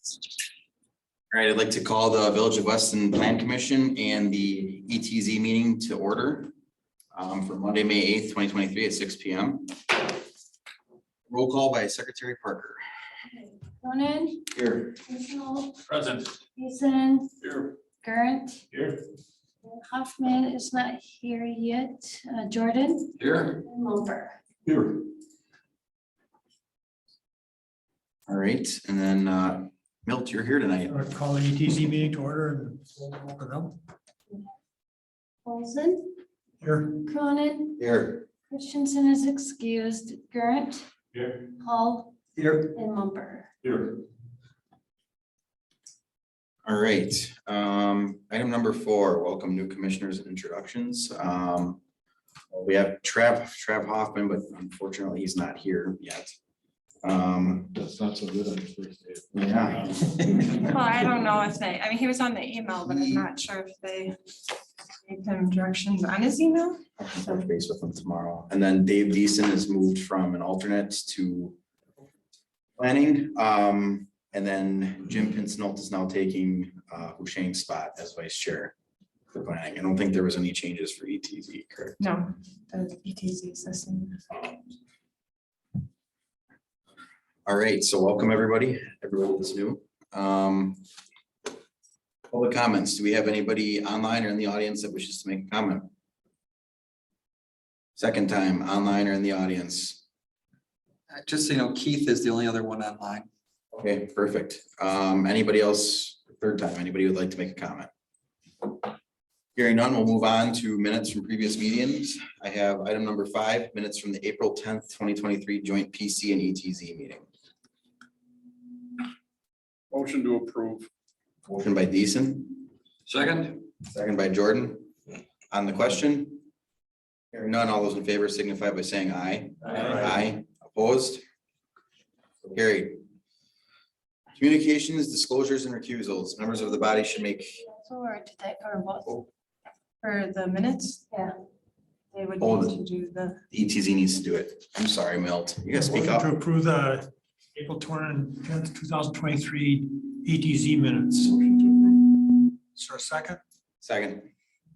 All right, I'd like to call the Village of Weston Plan Commission and the ETZ meeting to order for Monday, May 8th, 2023 at 6 p.m. Roll call by Secretary Parker. Cronin. Here. Personal. Present. Mason. Here. Garrett. Here. Hoffman is not here yet. Jordan. Here. And Mulber. Here. All right, and then Milt, you're here tonight. I'll call the ETZ meeting to order and we'll open up. Olson. Here, Cronin. Here. Christensen is excused. Garrett. Here. Hall. here, And Mulber. Here. All right, item number 4, welcome new commissioners and introductions. We have Trav Hoffman, but unfortunately he's not here yet. That's not so good on the first day. Yeah. Well, I don't know if they, I mean, he was on the email, but I'm not sure if they gave him directions on his email. I'll touch base with him tomorrow. And then Dave Deason is moved from an alternate to planning. And then Jim Pincinot is now taking Hushang's spot as vice chair for planning. I don't think there was any changes for ETZ, correct? No, the ETZ system. All right, so welcome everybody that's new. Public comments. Do we have anybody online or in the audience that wishes to make a comment? Second time, online or in the audience? Just so you know, Keith is the only other one online. Okay, perfect. Anybody else, third time, anybody would like to make a comment? Hearing none, we'll move on to minutes from previous meetings. I have item number 5, minutes from the April 10th, 2023 joint PC and ETZ meeting. Motion to approve. Motion by Deason, Second. second by Jordan. On the question? Hearing none, all those in favor signify by saying aye. Aye. Opposed? So carried. Communications, disclosures, and recusals. Members of the body should make. Or did that or what? For the minutes, Yeah. they would Oh, need to do the, ETZ needs to do it. I'm sorry, Milt. You gotta speak motion up. to approve the April 10th, 2023 ETZ minutes. Is there a second? Second.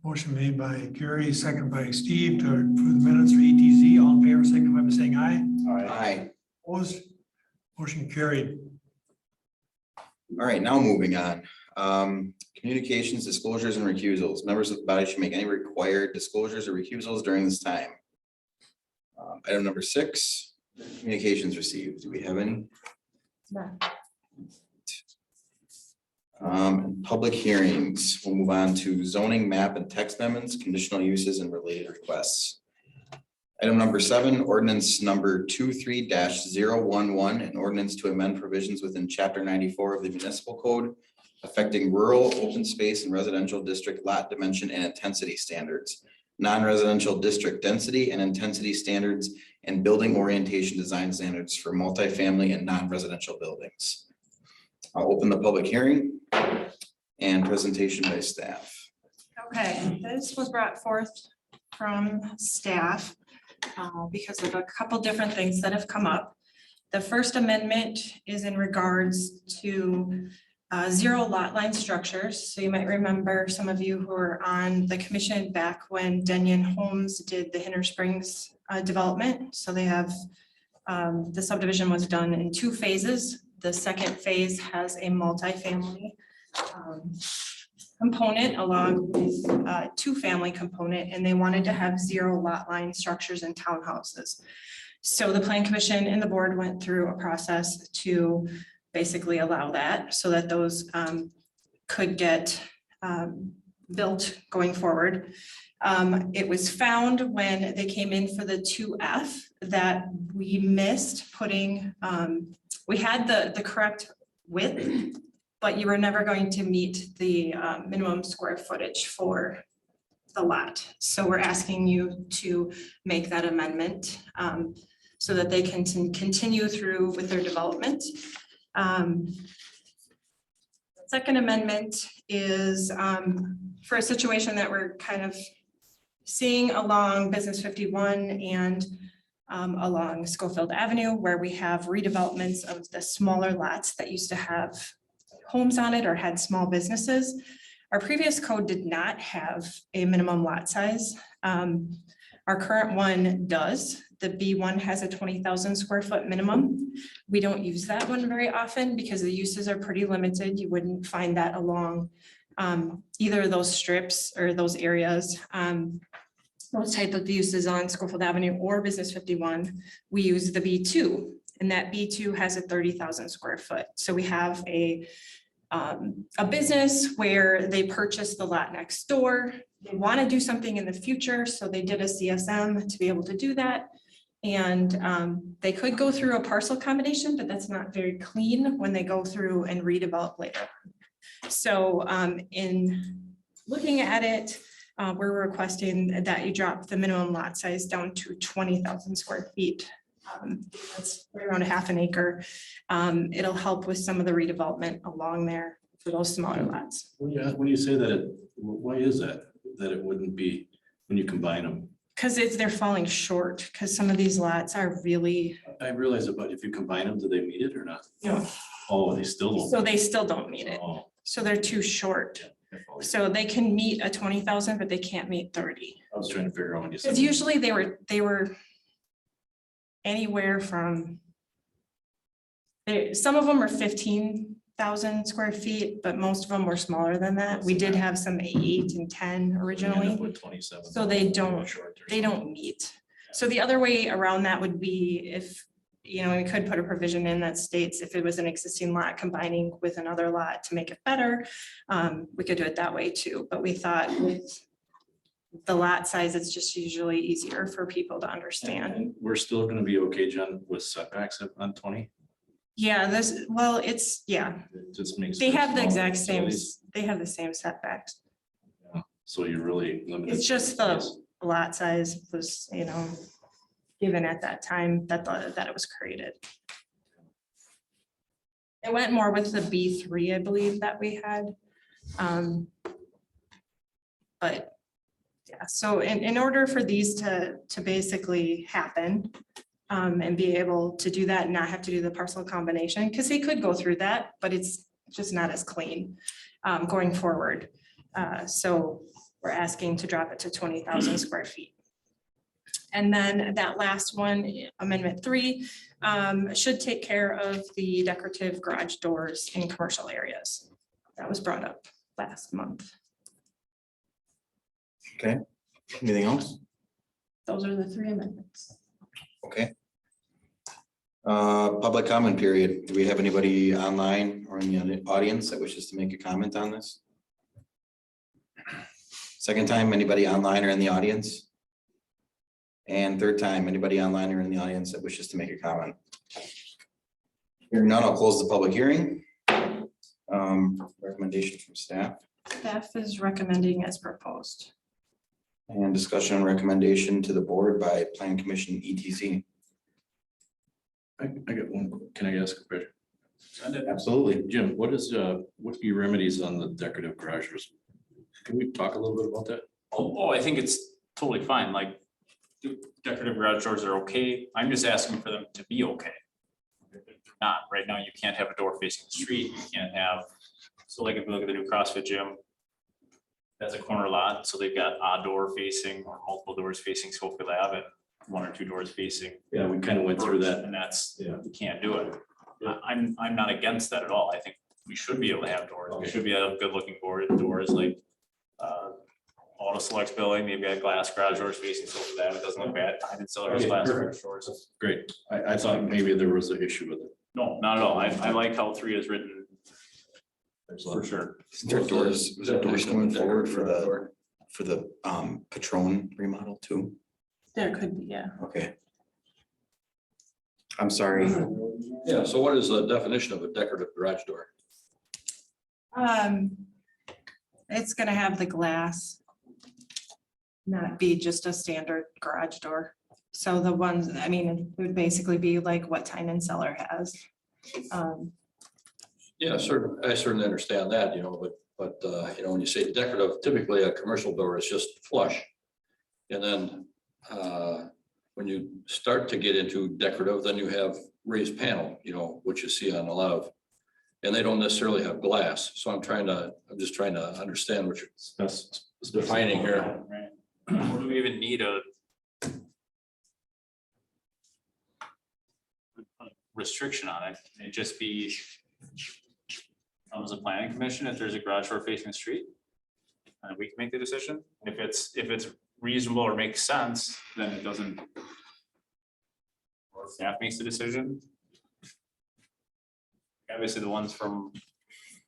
Motion made by Gary, second by Steve to approve the minutes for ETZ. All in favor, signify by saying aye. Aye. Opposed? Motion carried. All right, now moving on. Communications, disclosures, and recusals. Members of the body should make any required disclosures or recusals during this time. Item number 6, communications received. Do we have any? Public hearings. We'll move on to zoning map and text amendments, conditional uses, and related requests. Item number 7, ordinance number 23-011, an ordinance to amend provisions within chapter 94 of the municipal code affecting rural, open space, and residential district lot dimension and intensity standards, non-residential district density and intensity standards, and building orientation design standards for multifamily and non-residential buildings. I'll open the public hearing and presentation by staff. okay, this was brought forth from staff because of a couple different things that have come up. The first amendment is in regards to 0 lot line structures. So you might remember, some of you who were on the commission back when Denyon Homes did the Hinter Springs development. So they have, the subdivision was done in 2 phases. The second phase has a multifamily component along with 2-family component, and they wanted to have 0 lot line structures in townhouses. So the Plan Commission and the board went through a process to basically allow that so that those could get built going forward. It was found when they came in for the 2F that we missed putting, we had the correct width, but you were never going to meet the minimum square footage for the lot. So we're asking you to make that amendment so that they can continue through with their development. Second amendment is for a situation that we're kind of seeing along Business 51 and along Schofield Avenue, where we have redevelopments of the smaller lots that used to have homes on it or had small businesses. Our previous code did not have a minimum lot size. Our current one does. The B1 has a 20,000 square foot minimum. We don't use that one very often because the uses are pretty limited. You wouldn't find that along either of those strips or those areas. Those type of uses on Schofield Avenue or Business 51, we use the B2, and that B2 has a 30,000 square foot. So we have a business where they purchased the lot next door. They want to do something in the future, so they did a CSM to be able to do that. And they could go through a parcel combination, but that's not very clean when they go through and redevelop later. So in looking at it, we're requesting that you drop the minimum lot size down to 20,000 square feet. That's right around a half an acre. It'll help with some of the redevelopment along there for those smaller lots. When you say that, why is that it wouldn't be when you combine them? Because they're falling short, because some of these lots are really, I realize it, but if you combine them, do they meet it or not? No. Oh, they still don't. so they still don't meet it. Oh, So they're too short. I follow you. So they can meet a 20,000, but they can't meet 30. I was trying to figure out when you said. Because usually they were anywhere from, some of them are 15,000 square feet, but most of them were smaller than that. We did have some 8 and 10 originally. With 27. So they don't- Short or They don't meet. So the other way around that would be if, we could put a provision in that states if it was an existing lot combining with another lot to make it better, we could do it that way too. But we thought with the lot size, it's just usually easier for people to understand. And we're still gonna be okay, John, with setbacks on 20? Yeah, It just makes. they for have the small exact same, facilities. they have the same setbacks. So you're really limited. It's just the lot size was, given at that time that it was created. It went more with the B3, I believe, that we had. But yeah, so in order for these to basically happen and be able to do that and not have to do the parcel combination, because they could go through that, but it's just not as clean going forward. So we're asking to drop it to 20,000 square feet. And then that last one, Amendment 3, should take care of the decorative garage doors in commercial areas. That was brought up last month. Okay, anything else? Those are the 3 amendments. Okay. Public comment period. Do we have anybody online or in the audience that wishes to make a comment on this? Second time, anybody online or in the audience? And third time, anybody online or in the audience that wishes to make a comment? Hearing none, I'll close the public hearing. Recommendation from staff Staff is recommending as proposed. and discussion and recommendation to the board by Plan Commission ETC. I got one, can I ask a question? Absolutely. Jim, what are your remedies on the decorative garages? Can we talk a little bit about that? Oh, I think it's totally fine, like decorative garage doors are okay, I'm just asking for them to be okay. If they're not, right now, you can't have a door facing the street, you can't have, so like if you look at the new CrossFit gym. That's a corner lot, so they've got a door facing or multiple doors facing Schofield Ave and 1 or 2 doors facing. Yeah, we kind of went through that. And that's, Yeah. you can't do it. I'm not against that at all, I think we should be able to have doors, we Okay. should be able to have good looking doors like. Auto Selects building, maybe a glass garage doors facing Schofield Ave, it doesn't look bad, I did sell those Okay, glass perfect. garage doors. Great. I thought maybe there was an issue with it. No, not at all, I like how 3 is written. For sure. Is there doors going forward for the Patron remodel too? There could be, yeah. Okay. I'm sorry. Yeah, so what is the definition of a decorative garage door? It's gonna have the glass. Not be just a standard garage door. So the ones, I mean, it would basically be like what Tyne and Cellar has. Yeah, I certainly understand that, but when you say decorative, typically a commercial door is just flush. And then when you start to get into decorative, then you have raised panel, which you see on a lot of and they don't necessarily have glass. So I'm just trying to understand what you're defining here. Right. Or do we even need a restriction on it? Can it just be comes the planning commission if there's a garage door facing the street? And we can make the decision. If it's reasonable or makes sense, then it doesn't. Or staff makes the decision. Obviously, the ones from,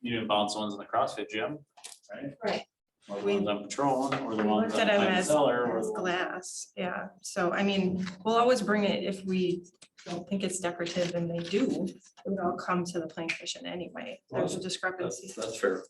you didn't bounce the ones in the CrossFit gym, right? Right. Or the ones on Patrol, or the We ones looked on at them Pine as Cellar, or as the ones- glass, yeah. So I mean, we'll always bring it if we don't think it's decorative and they do. It would all come to the plan commission anyway. There's a discrepancy. That's fair.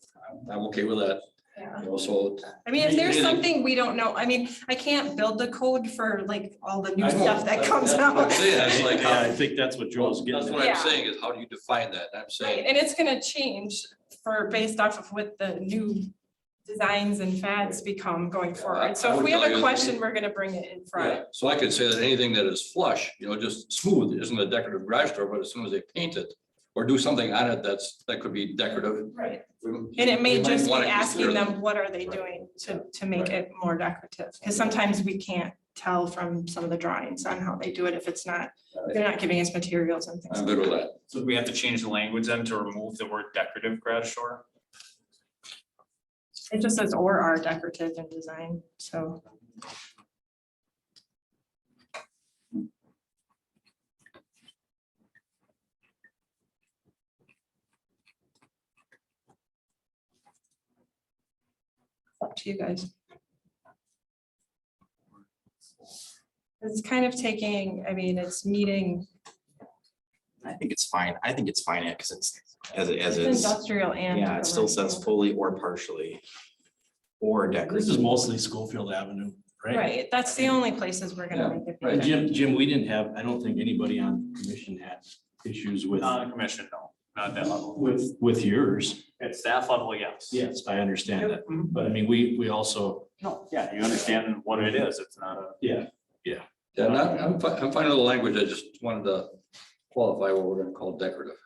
I'm okay with that. Yeah. You know, so I mean, if there's Maybe- something we don't know, I mean, I can't build the code for like all the new I know, stuff that comes that's what I'm out. saying. That's like Yeah, I how- think that's what Joel's That's getting what at. I'm Yeah. saying is how do you define that? I'm Right, saying, and it's gonna change for based off of what the new designs and fads become going forward. So I if would we have tell a you- question, we're gonna bring it in front. yeah, so I could say that anything that is flush, just smooth isn't a decorative garage door, but as soon as they paint it or do something on it that could be decorative. Right. we- And it may we might just be wanna asking consider them, what are they doing to make it more decorative? Because sometimes we can't tell from some of the drawings on how they do it if it's not, they're not giving us materials and things. I'm good with that. So we have to change the language then to remove the word decorative garage door? It just says or are decorative in design, so. Up to you guys. It's kind of taking, I mean, it's meeting I think it's fine. I think it's fine, because it's as it it's is. industrial and. Yeah, it still says commercial. fully or partially. Or This decorative. is mostly Schofield Avenue, right? Right, that's the only places we're gonna make it. And be. Jim, we didn't have, I don't think anybody on commission had issues with, Not on commission, no, not at that level. with yours. At staff level, yes. Yes, I understand that. Mhm. But I mean, we also, No, yeah, you understand what it is. It's not a. yeah, Yeah, and I'm fine with the language. I just wanted to qualify what we're gonna call decorative.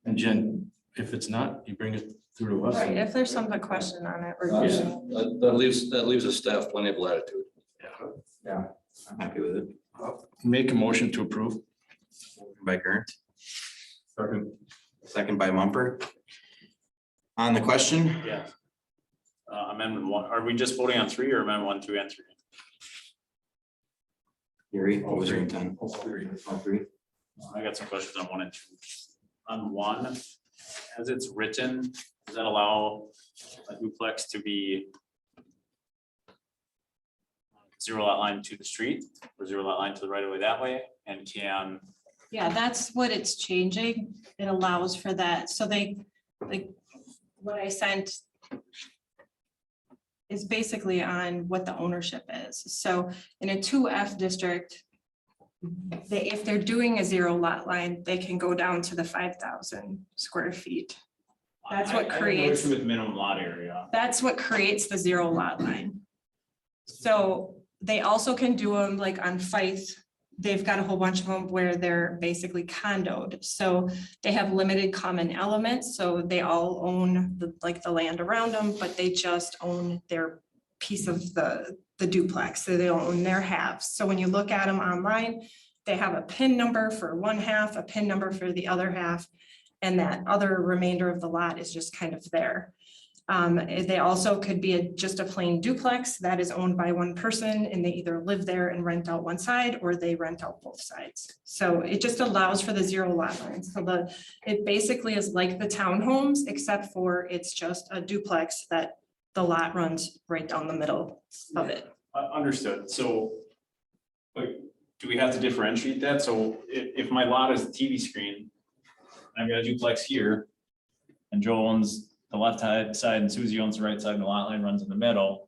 and Jen, if it's not, you bring it through to us. Right, if there's some question on it, we're Yeah. good. That leaves the staff plenty of latitude. I'm happy with it. Make a motion to approve. By Gert. Second by Mumper. On the question, Yeah. Amendment 1, are we just voting on 3 or amendment 1, 2, and 3? Yuri, what was your intent? All three. All three. I got some questions on 1 and 2. On 1, as it's written, does that allow a duplex to be zero lot line to the street or zero lot line to the right of way that way? And can, Yeah, that's what it's changing. It allows for that. So they, like, what I sent is basically on what the ownership is. So in a 2F district, if they're doing a zero lot line, they can go down to the 5,000 square feet. That's what I have no creates- issue with minimum lot area. That's what creates the zero lot line. So they also can do them like on Fife. They've got a whole bunch of them where they're basically condoed. So they have limited common elements. So they all own the land around them, but they just own their piece of the duplex. So they don't own their halves. So when you look at them online, they have a PIN number for one half, a PIN number for the other half. And that other remainder of the lot is just kind of there. They also could be just a plain duplex that is owned by one person and they either live there and rent out one side or they rent out both sides. So it just allows for the zero lot line. So it basically is like the townhomes, except for it's just a duplex that the lot runs right down the middle of it. Understood. So, like, do we have to differentiate that? So if my lot is a TV screen, I've got a duplex here, and Joe owns the left side and Susie owns the right side and the lot line runs in the middle.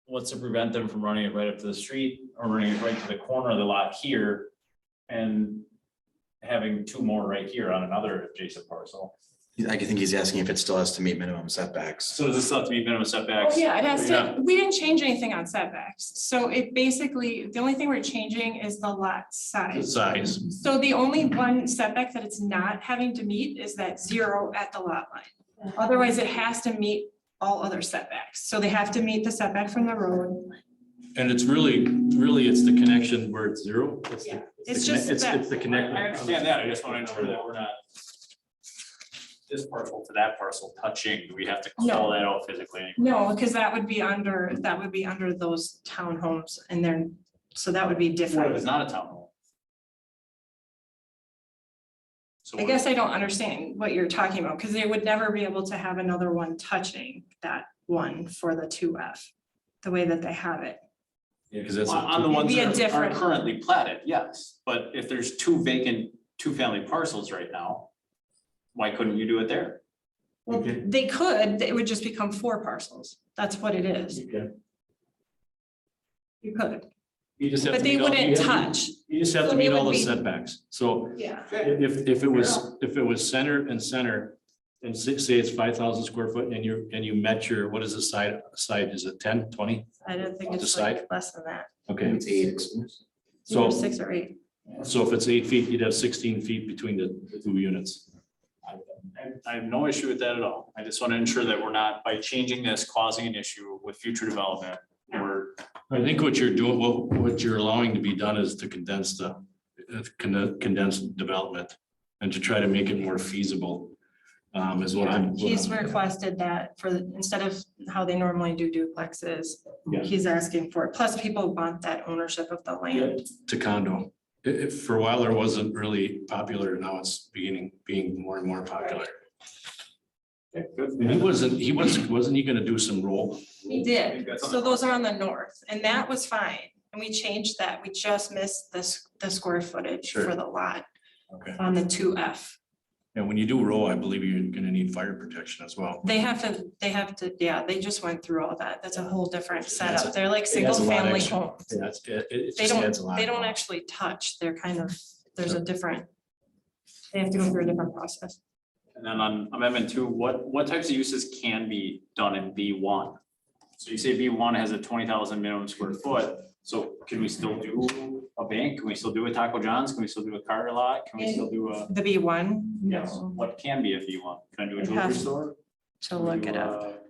What's to prevent them from running it right up to the street or running it right to the corner of the lot here and having 2 more right here on another adjacent parcel? I think he's asking if it still has to meet minimum setbacks. So does this have to be minimum setbacks? Oh, yeah, it has Yeah. to, we didn't change anything on setbacks. So it basically, the only thing we're changing is the lot The size. size. So the only one setback that it's not having to meet is that 0 at the lot line. Otherwise, it has to meet all other setbacks. So they have to meet the setback from the road. And it's really, it's the connection where it's 0. It's the- Yeah. the It's connect- just that- It's the connect. I understand that. I just want to ensure that we're not this parcel to that parcel touching. Do we have to call No. that out physically? No, because that would be under those townhomes and then, so that would be What if different. it's not a townhome? So I guess I don't understand what you're talking about, because they would never be able to have another one touching that one for the 2F, the way that they have it. Yeah, because that's. on the ones It'd be a that are different- currently platted, yes, but if there's 2 vacant, 2-family parcels right now, why couldn't you do it there? Well, Okay. they could, it would just become 4 parcels. That's what it is. Okay. You could, You just have but to they meet all- wouldn't touch. You just have So to they meet all would the be- setbacks. So Yeah. if it was center and center, and say it's 5,000 square foot and you met your, what is the side, is it 10, 20? I don't think On the it's side? like less than that. Okay, It's 8. so, 6 or 8. so if it's 8 feet, you'd have 16 feet between the 2 units. I have no issue with that at all. I just want to ensure that we're not, by changing this, causing an issue with future development. We're, I think what you're doing, what you're allowing to be done is to condense condense development and to try to make it more feasible, is what I'm. He's requested that for, instead of how they normally do duplexes, Yeah. he's asking for it. Plus people want that ownership of the land. To condo. For a while, there wasn't really popular. Now it's being more and more popular. And wasn't he gonna do some roll? He did. So those are on the north and that was fine. And we changed that. We just missed the square footage Sure. for the lot Okay. on the 2F. And when you do roll, I believe you're gonna need fire protection as well. They have to, yeah, they just went through all that. That's a whole different That's setup. They're like adds single a lot family extra. homes. Yeah, it They just adds a lot. don't actually touch. They're kind of, there's a different, they have to go through a different process. and then on amendment 2, what types of uses can be done in B1? So you say B1 has a 20,000 minimum square foot, so can we still do a bank? Can we still do a Taco John's? Can we still do a car lot? Can we still do a? The B1? Yes, No, what can be a B1? Can I do a I'd jewelry have store? to Can we look do, it up.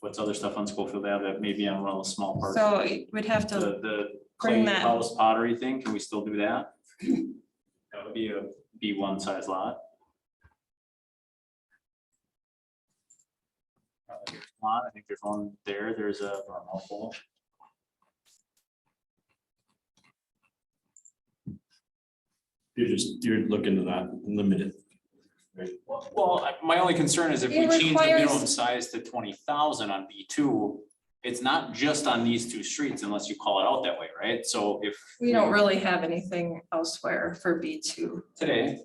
What's other stuff on Schofield Ave that may be on one of those small parts? So we'd have to, The clay bring that- house pottery thing, can we still do that? That would be a B1 size lot. I think there's one there, there's a. You're looking to that limited. Well, my only concern is if we It change the requires- minimum size to 20,000 on B2, it's not just on these 2 streets unless you call it out that way, right? So if. we don't really have anything elsewhere for B2. Today,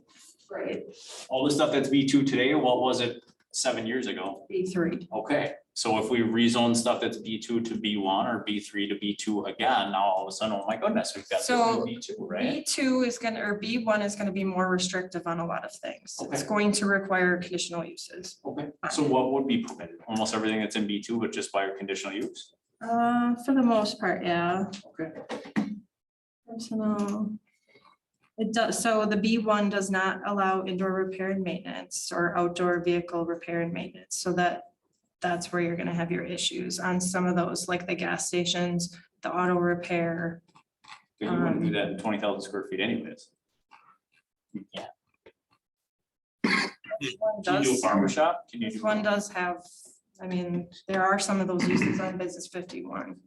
Right. all the stuff that's B2 today, what was it 7 years ago? B3. Okay, so if we rezone stuff that's B2 to B1 or B3 to B2 again, now all of a sudden, oh my goodness, we've got this So, new B2, right? B2 is gonna, or B1 is gonna be more restrictive on a lot of things. It's Okay. going to require conditional uses. Okay, so what would be permitted? Almost everything that's in B2, but just by conditional use? For the most part, yeah. Okay. Personal. It does, so the B1 does not allow indoor repair and maintenance or outdoor vehicle repair and maintenance, so that's where you're gonna have your issues on some of those, like the gas stations, the auto repair. Because you wouldn't do that in 20,000 square feet anyways. You can't. One Can you do a does- farmer shop? Can you This do? one does have, I mean, there are some of those uses on Business 51.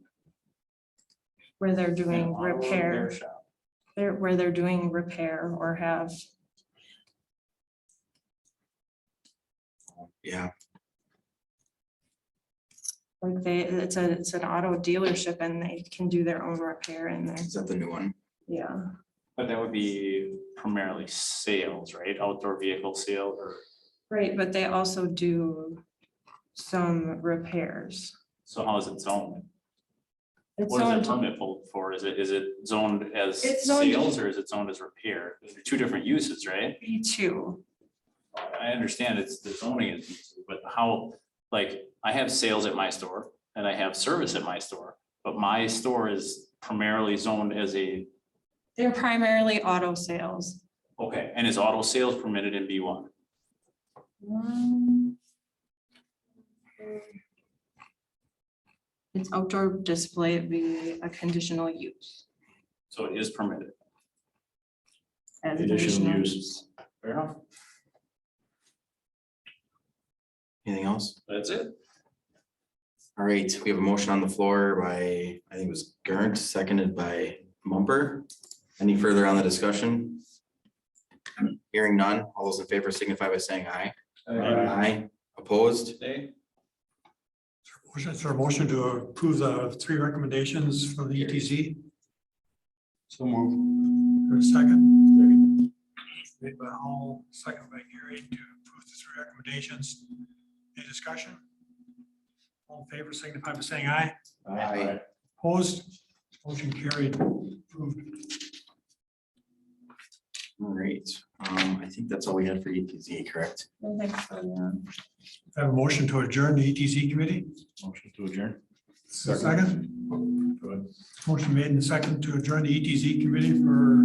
Where they're doing an auto repair, shop? where they're doing repair or have, Yeah, like it's an auto dealership and they can do their own repair in there, is that the new one? yeah. But that would be primarily sales, right? Outdoor vehicle sale or, Right, but they also do some repairs. so how is it zoned? It's What is it zoned- permit for? Is it zoned as It's zoned- sales or is it zoned as repair? Those are 2 different uses, right? B2. I understand it's the zoning is, but how, like, I have sales at my store and I have service at my store, but my store is primarily zoned as a, They're primarily auto sales. okay, and is auto sales permitted in B1? It's outdoor display, it'd be a conditional use. So it is permitted. As a Conditional conditional use. use. Fair enough. Anything else? That's it. All right, we have a motion on the floor by, I think it was Gurnt, seconded by Mumper. Any further on the discussion? Hearing none, all those in favor signify by saying aye. Aye. Opposed? Nay? Is there a motion to approve the 3 recommendations from the ETZ? So move. For a second? Made by Hall, second by Gary to approve the 3 recommendations. Any discussion? All in favor signify by saying aye. Aye. Opposed? Motion carried. Approved. All right, I think that's all we had for ETZ, correct? I think so, yeah. I have a motion to adjourn the ETZ committee. Motion to adjourn. Second. Motion made and second to adjourn the ETZ committee for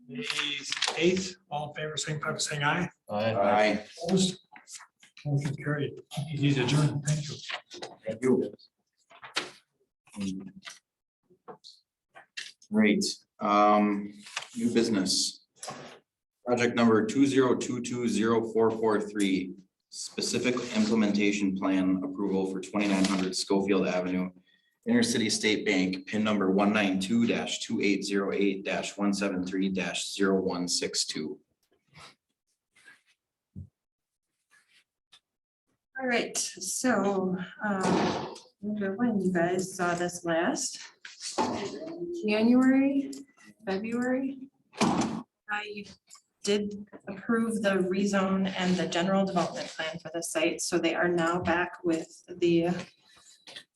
May 8th. All in favor, signify by saying aye. Aye. Opposed? Motion carried. ETZ is adjourned. Thank you. Thank you. Great, new business. Project number 202204443, specific implementation plan approval for 2900 Schofield Avenue, Intercity State Bank, PIN number 192-2808-173-0162. All right, so, I wonder when you guys saw this last. January, February. I did approve the rezone and the general development plan for the site, so they are now back with the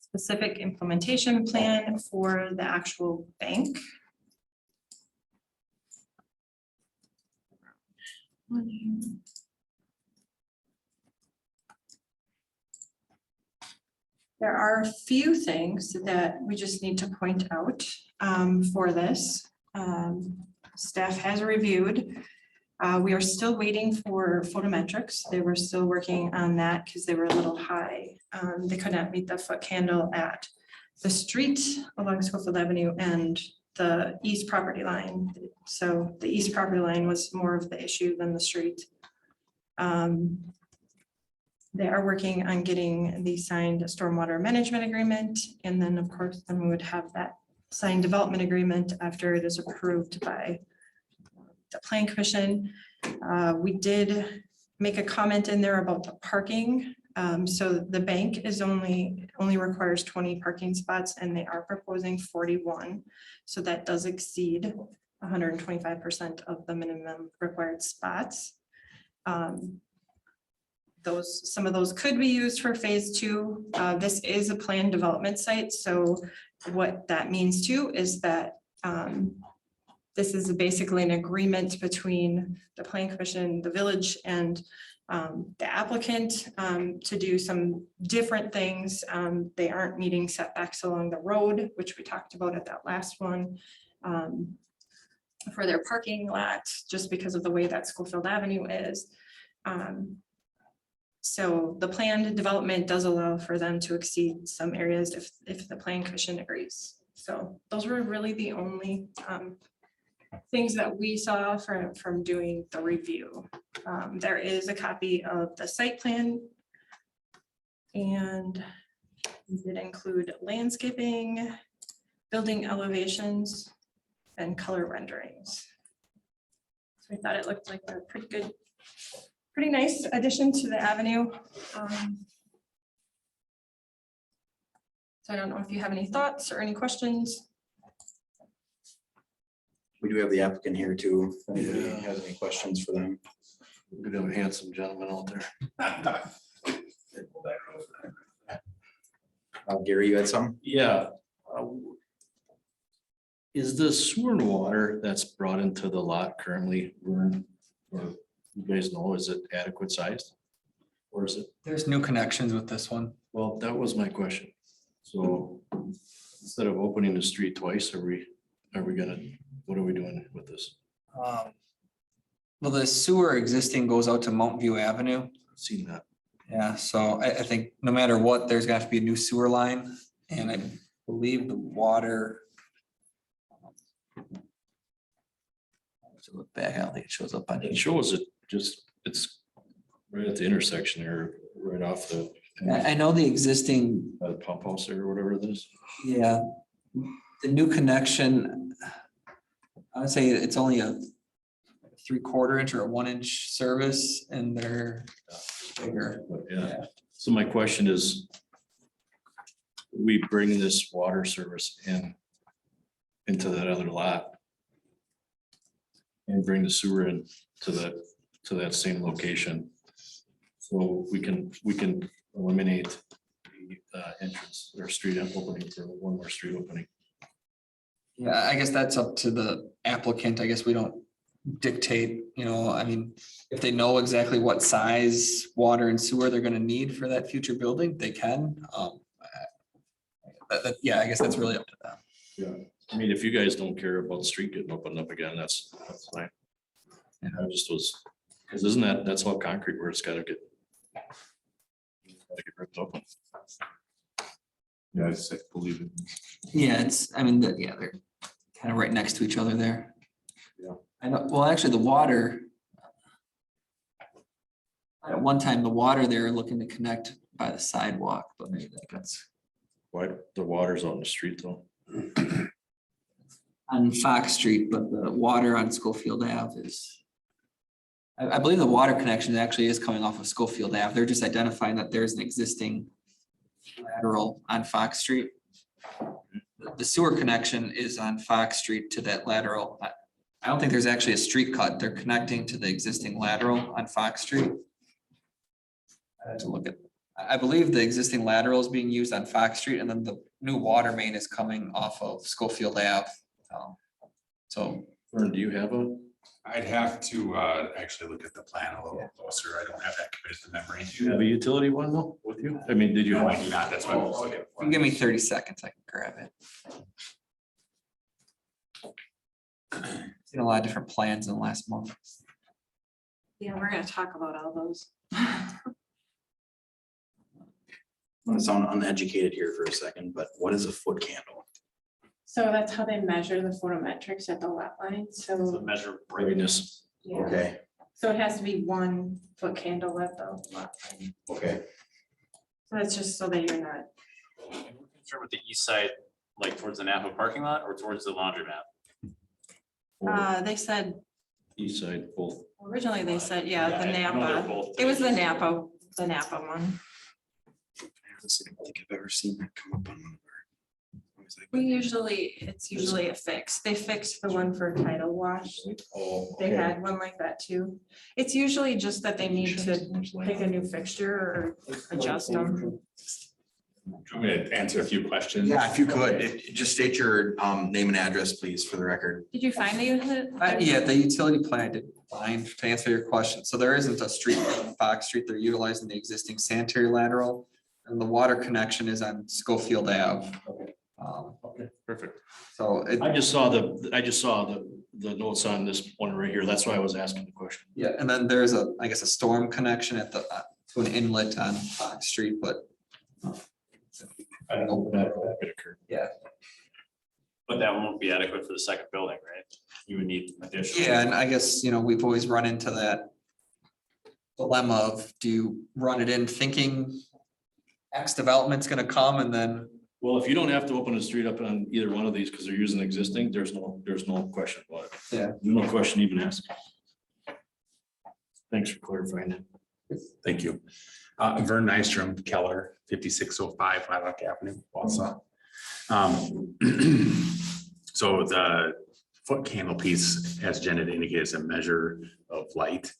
specific implementation plan for the actual bank. There are a few things that we just need to point out for this. Staff has reviewed. We are still waiting for photometrics. They were still working on that because they were a little high. They could not meet the foot candle at the street along Schofield Avenue and the east property line. So the east property line was more of the issue than the street. They are working on getting the signed stormwater management agreement. And then, of course, then we would have that signed development agreement after it is approved by the Plan Commission. We did make a comment in there about the parking. So the bank is only requires 20 parking spots and they are proposing 41. So that does exceed 125% of the minimum required spots. Some of those could be used for phase 2. This is a planned development site. So what that means too is that this is basically an agreement between the Plan Commission, the village, and the applicant to do some different things. They aren't meeting setbacks along the road, which we talked about at that last one. For their parking lot, just because of the way that Schofield Avenue is. So the planned development does allow for them to exceed some areas if the Plan Commission agrees. So those were really the only things that we saw from doing the review. There is a copy of the site plan. And we did include landscaping, building elevations, and color renderings. So I thought it looked like a pretty nice addition to the avenue. So I don't know if you have any thoughts or any questions. We do have the applicant here too. If anybody has any questions for them. Good to have a handsome gentleman out there. Gary, you had some? Yeah. Is the sewer and water that's brought into the lot currently run Or you guys know, is it adequate sized? Or is it, There's new connections with this one. well, that was my question. So instead of opening the street twice, are we gonna, what are we doing with this? Well, the sewer existing goes out to Mountain View Avenue. Seen that. Yeah, so I think no matter what, there's gonna have to be a new sewer line, and I believe the water. So look back, I don't think it shows up on It each. shows it just, it's right at the intersection there, right off the I know the existing, by the pump house there or whatever it is. yeah, the new connection. I would say it's only a 3/4 inch or a 1 inch service, and they're bigger. But yeah, so my question is, we bring this water service into that other lot and bring the sewer in to that same location. So we can eliminate the entrance or street opening for one more street opening. Yeah, I guess that's up to the applicant. I guess we don't dictate, I mean, if they know exactly what size water and sewer they're gonna need for that future building, they can. Yeah, I guess that's really up to them. Yeah, I mean, if you guys don't care about the street getting opened up again, that's fine. And I just was, because isn't that's all concrete where it's gotta get ripped open. Yeah, I believe it. Yeah, they're kind of right next to each other there. Yeah. I know, well, actually, the water. At one time, the water they were looking to connect by the sidewalk, but maybe that's Why, the water's out in the street though? on Fox Street, but the water on Schofield Ave is. I believe the water connection actually is coming off of Schofield Ave. They're just identifying that there's an existing lateral on Fox Street. The sewer connection is on Fox Street to that lateral. I don't think there's actually a street cut. They're connecting to the existing lateral on Fox Street. I had to look at, I believe the existing lateral is being used on Fox Street, and then the new water main is coming off of Schofield Ave. So, Vern, do you have a? I'd have to actually look at the plan a little closer. I don't have that committed to memory. Do you have a utility one though with you? I mean, did you? No, I do not. That's what I was looking if for. you give me 30 seconds, I can grab it. Seen a lot of different plans in the last month. Yeah, we're gonna talk about all those. I'm gonna sound uneducated here for a second, but what is a foot candle? So that's how they measure the photometrics at the lot line, So so, measure Brightness. yeah, Okay, so it has to be 1 foot candle at the lot line. okay. So that's just so that you're not, concerned with the east side, like towards the Napa parking lot or towards the laundromat? They said, East side, both. originally they said, yeah, the I know they're Napa, both- it was the Napa one. Honestly, I don't think I've ever seen that come up on one of our. It's usually a fix. They fixed the one for tidal wash. Oh, They had one like that too. It's usually just that they need to pick a new fixture or adjust them. Do you want me to answer a few questions? Yeah, if you could, just state your name and address, please, for the record. Did you find the unit? Yeah, the utility plan I did find to answer your question. So there isn't a street on Fox Street. They're utilizing the existing sanitary lateral. And the water connection is on Schofield Ave. Okay, perfect. So it, I just saw the notes on this one right here. That's why I was asking the question. yeah, and then there's I guess a storm connection at the, to an inlet on Fox Street, but. I don't know when that could occur. Yeah, But that won't be adequate for the second building, right? You would need additional. yeah, and I guess, we've always run into that dilemma of, do you run it in thinking X development's gonna come and then, Well, if you don't have to open a street up on either one of these because they're using existing, there's no question about it. yeah. No question even asked. Thanks for clarifying that. Thank you. Vern Nystrom, Keller, 5605 Lilac Avenue, Wausau. So the foot candle piece, as Jen had indicated, is a measure of light.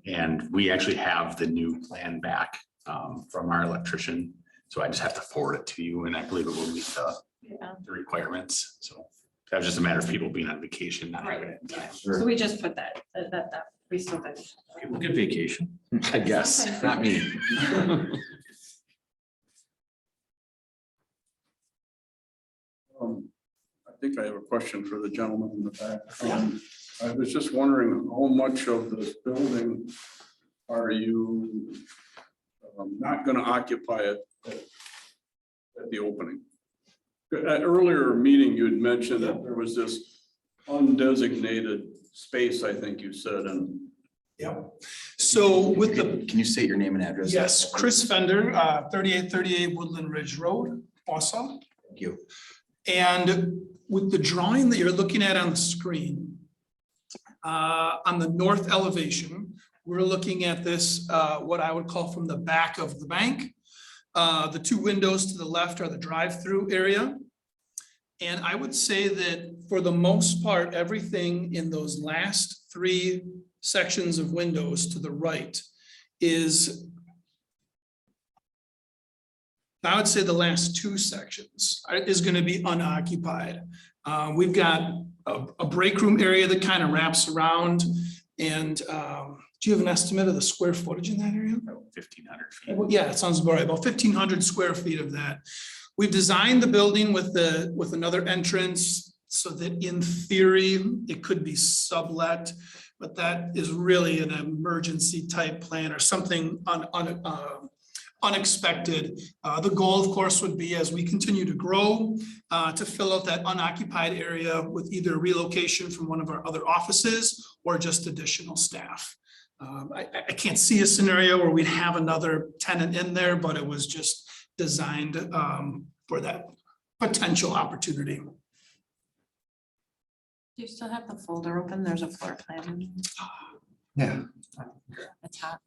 And we actually have the new plan back from our electrician. So I just have to forward it to you, and I believe it will meet the requirements. So that was just a matter of people being on vacation, not having it in time. So we just put that We still did. People get vacation. I guess, not me. I think I have a question for the gentleman in the back. I was just wondering how much of this building are you not gonna occupy it at the opening? At earlier meeting, you had mentioned that there was this undesignated space, I think you said, and Yeah. So with the, Can you state your name and address? yes, Chris Fender, 3838 Woodland Ridge Road, Wausau. Thank you. And with the drawing that you're looking at on the screen, on the north elevation, we're looking at this, what I would call from the back of the bank. The two windows to the left are the drive-through area. And I would say that for the most part, everything in those last three sections of windows to the right is, I would say the last two sections is going to be unoccupied. We've got a break room area that kind of wraps around. And do you have an estimate of the square footage in that area? 1,500 feet. Well, yeah, it sounds about right, about 1,500 square feet of that. We've designed the building with another entrance so that in theory, it could be sublet, but that is really an emergency type plan or something unexpected. The goal, of course, would be as we continue to grow, to fill out that unoccupied area with either relocation from one of our other offices or just additional staff. I can't see a scenario where we'd have another tenant in there, but it was just designed for that potential opportunity. Do you still have the folder open? There's a floor plan. Yeah. At the top.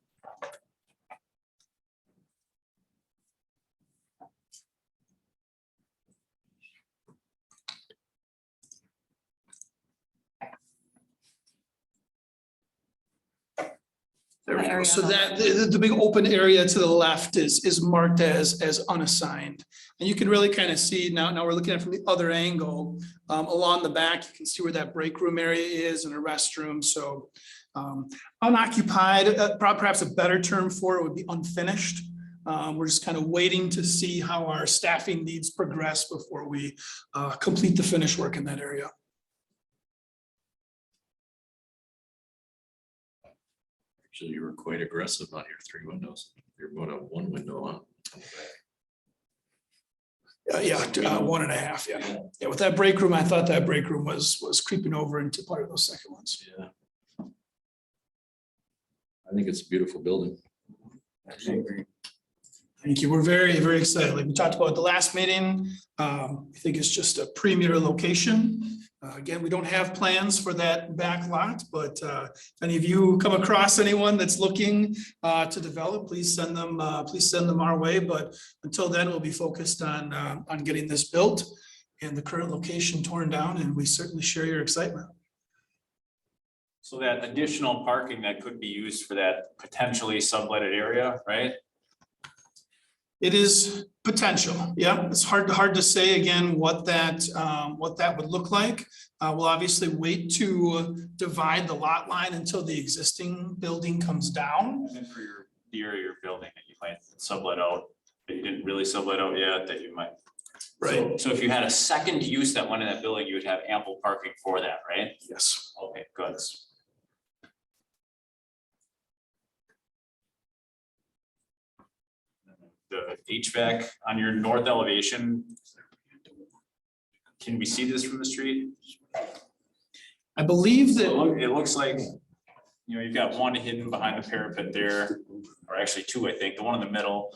There we go. area So of- that the big open area to the left is marked as unassigned. And you can really kind of see now we're looking at it from the other angle. Along the back, you can see where that break room area is and a restroom. So unoccupied, perhaps a better term for it would be unfinished. We're just kind of waiting to see how our staffing needs progress before we complete the finish work in that area. actually you were quite aggressive on your three windows. You're going to have one window on. Yeah, 1.5, yeah. Yeah, with that break room, I thought that break room was creeping over into part of those second ones. Yeah. I think it's a beautiful building. Thank you. We're very, very excited. Like we talked about at the last meeting, I think it's just a premier location. Again, we don't have plans for that back lot, but if any of you come across anyone that's looking to develop, please send them our way. But until then, we'll be focused on getting this built and the current location torn down, and we certainly share your excitement. So that additional parking that could be used for that potentially subletted area, right? It is potential, yeah. It's hard to say again what that would look like. We'll obviously wait to divide the lot line until the existing building comes down. And then for the area you're building that you might sublet out, that you didn't really sublet out yet, that you might. Right. So if you had a second use that went in that building, you would have ample parking for that, right? Yes. Okay, good. The HVAC on your north elevation. Can we see this from the street? I believe So that, it looks like, you know, you've got one hidden behind the parapet there, or actually two, I think, the one in the middle.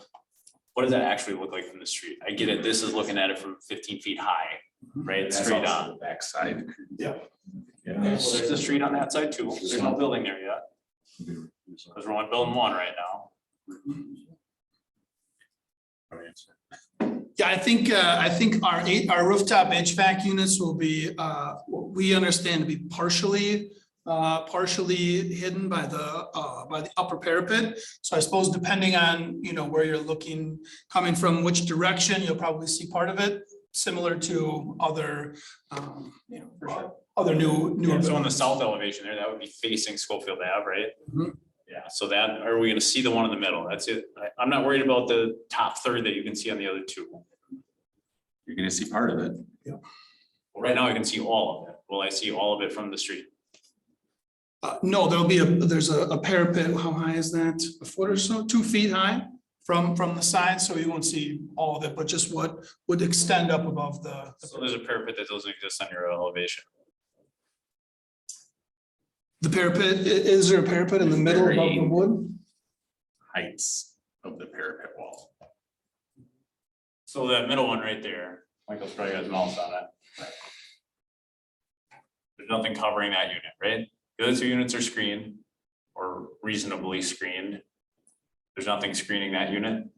What does that actually look like from the street? I get it, this is looking at it from 15 feet high, right, That's straight also on. the backside. yeah, Yeah. There's a street on that side too, there's no building there yet, because we're only building one right now. yeah, I think our rooftop HVAC units will be, what we understand to be partially hidden by the upper parapet. So I suppose depending on, you know, where you're looking, coming from which direction, you'll probably see part of it, similar to other, you know, other new. Yeah, so on the buildings. south elevation there, that would be facing Schofield Ave, right? Mhm. Yeah, so that, are we gonna see the one in the middle? That's it. I'm not worried about the top third that you can see on the other two. You're gonna see part of it. Well, right now I can see all of it. Will I see all of it from the street? No, there's a parapet, how high is that? A foot or so, 2 feet high from the side, so you won't see all of it, but just what would extend up above the. So there's a parapet that doesn't exist on your elevation. The parapet, is there a parapet in the middle above the wood? Heights of the parapet wall. So that middle one right there, Michael's probably got his mouse on it. There's nothing covering that unit, right? The other two units are screened or reasonably screened. There's nothing screening that unit.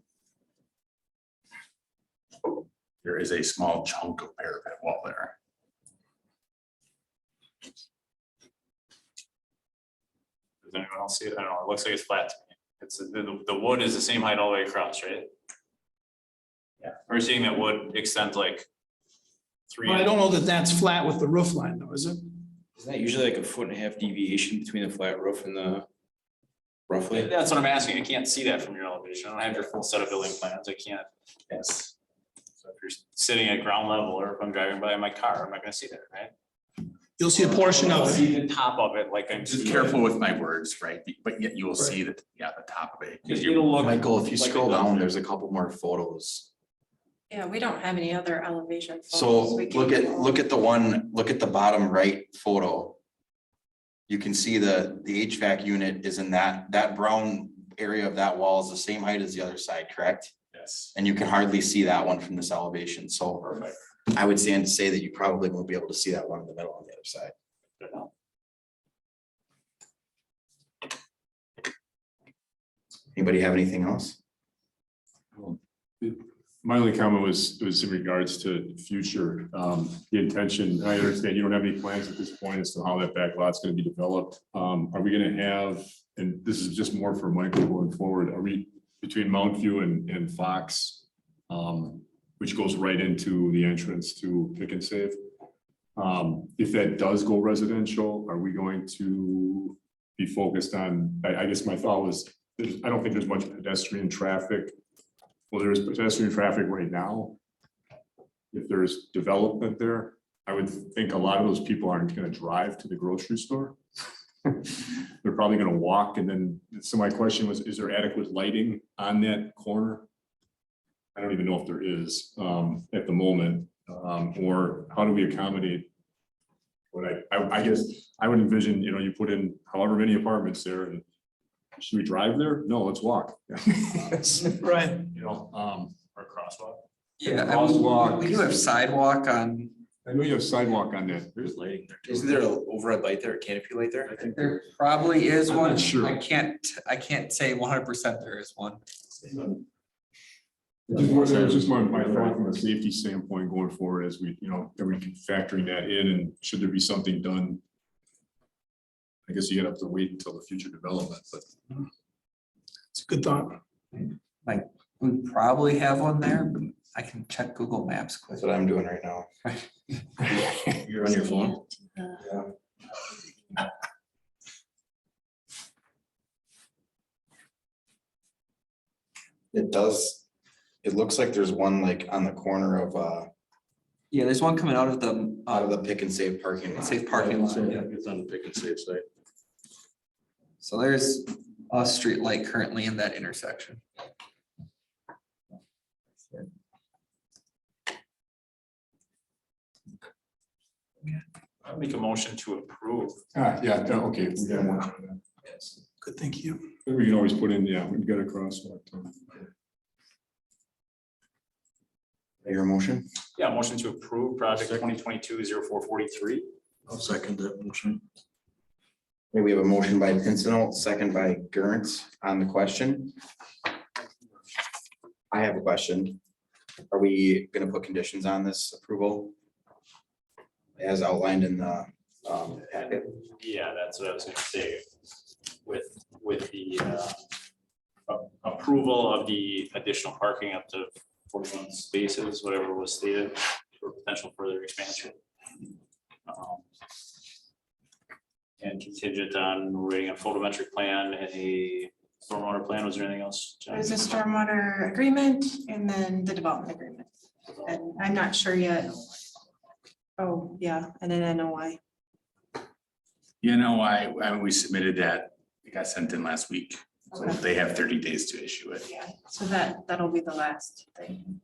There is a small chunk of parapet wall there. Does anyone else see it? I don't know. It looks like it's flat to me. It's, the wood is the same height all the way across, right? Yeah, we're seeing that wood extends like 3. But I don't know that that's flat with the roof line though, is it? Isn't that usually like a 1.5 deviation between the flat roof and the roughly? That's what I'm asking. I can't see that from your elevation. I don't have your full set of building plans. I can't. Yes. So if you're sitting at ground level or if I'm driving by in my car, I'm not gonna see that, right? You'll see a portion I'll of it. see the top of it, like I'm Just careful with my words, right? But yet you will see that, yeah, the top of it. It'll look. Michael, if you like scroll it does down, there. there's a couple more photos. Yeah, we don't have any other elevation. So photos. We can look at the one, look at the bottom right photo. You can see the HVAC unit is in that brown area of that wall is the same height as the other side, correct? Yes. And you can hardly see that one from this elevation, so Perfect. I would stand to say that you probably won't be able to see that one in the middle on the other side. Good enough. Anybody have anything else? My only comment was in regards to future, the intention, I understand you don't have any plans at this point as to how that back lot's gonna be developed. Are we gonna have, and this is just more for Michael going forward, are we between Mount View and Fox? Which goes right into the entrance to Pick and Save. If that does go residential, are we going to be focused on, I guess my thought was, I don't think there's much pedestrian traffic. Well, there is pedestrian traffic right now. If there's development there, I would think a lot of those people aren't gonna drive to the grocery store. They're probably gonna walk, and then, so my question was, is there adequate lighting on that corner? I don't even know if there is at the moment, or how do we accommodate? What I guess I would envision, you put in however many apartments there, and should we drive there? No, let's walk. Right. Or a crosswalk. Yeah, Crosswalk. we do have sidewalk on, I know you have sidewalk on that. There's lighting there. Isn't there an overhead light there, a canopy light there? I think there probably is I'm one. not sure. I can't say 100% there is one. That was just my thought from a safety standpoint going forward as we, that we can factoring that in, and should there be something done? I guess you have to wait until the future development, but It's a good thought. We probably have one there, but I can check Google Maps quick. That's what I'm doing right now. You're on your phone? It does, it looks like there's one like on the corner of Yeah, there's one coming out of the Pick and Save parking lot. safe parking lot. Yeah. It's on the Pick and Save site. So there's a street light currently in that intersection. I'll make a motion to approve. yeah, okay. We got one. Good, thank you. We can always put in, yeah, we got a crosswalk. Your motion? Yeah, motion to approve project 2022-0443. I'll second that motion. Okay, we have a motion by Pincinel, second by Gurnt on the question. I have a question. Are we gonna put conditions on this approval? As outlined in the packet? Yeah, that's what I was gonna say. With the approval of the additional parking up to 41 spaces, whatever was stated, for potential further expansion. And contingent on waiting a photometric plan and a stormwater plan. Was there anything else? Jen? There's a stormwater agreement and then the development agreement. And I'm not sure yet. Oh, yeah, and then NOI. You know, we submitted that, it got sent in last week, so Okay. they have 30 days to issue it. Yeah, so that'll be the last thing.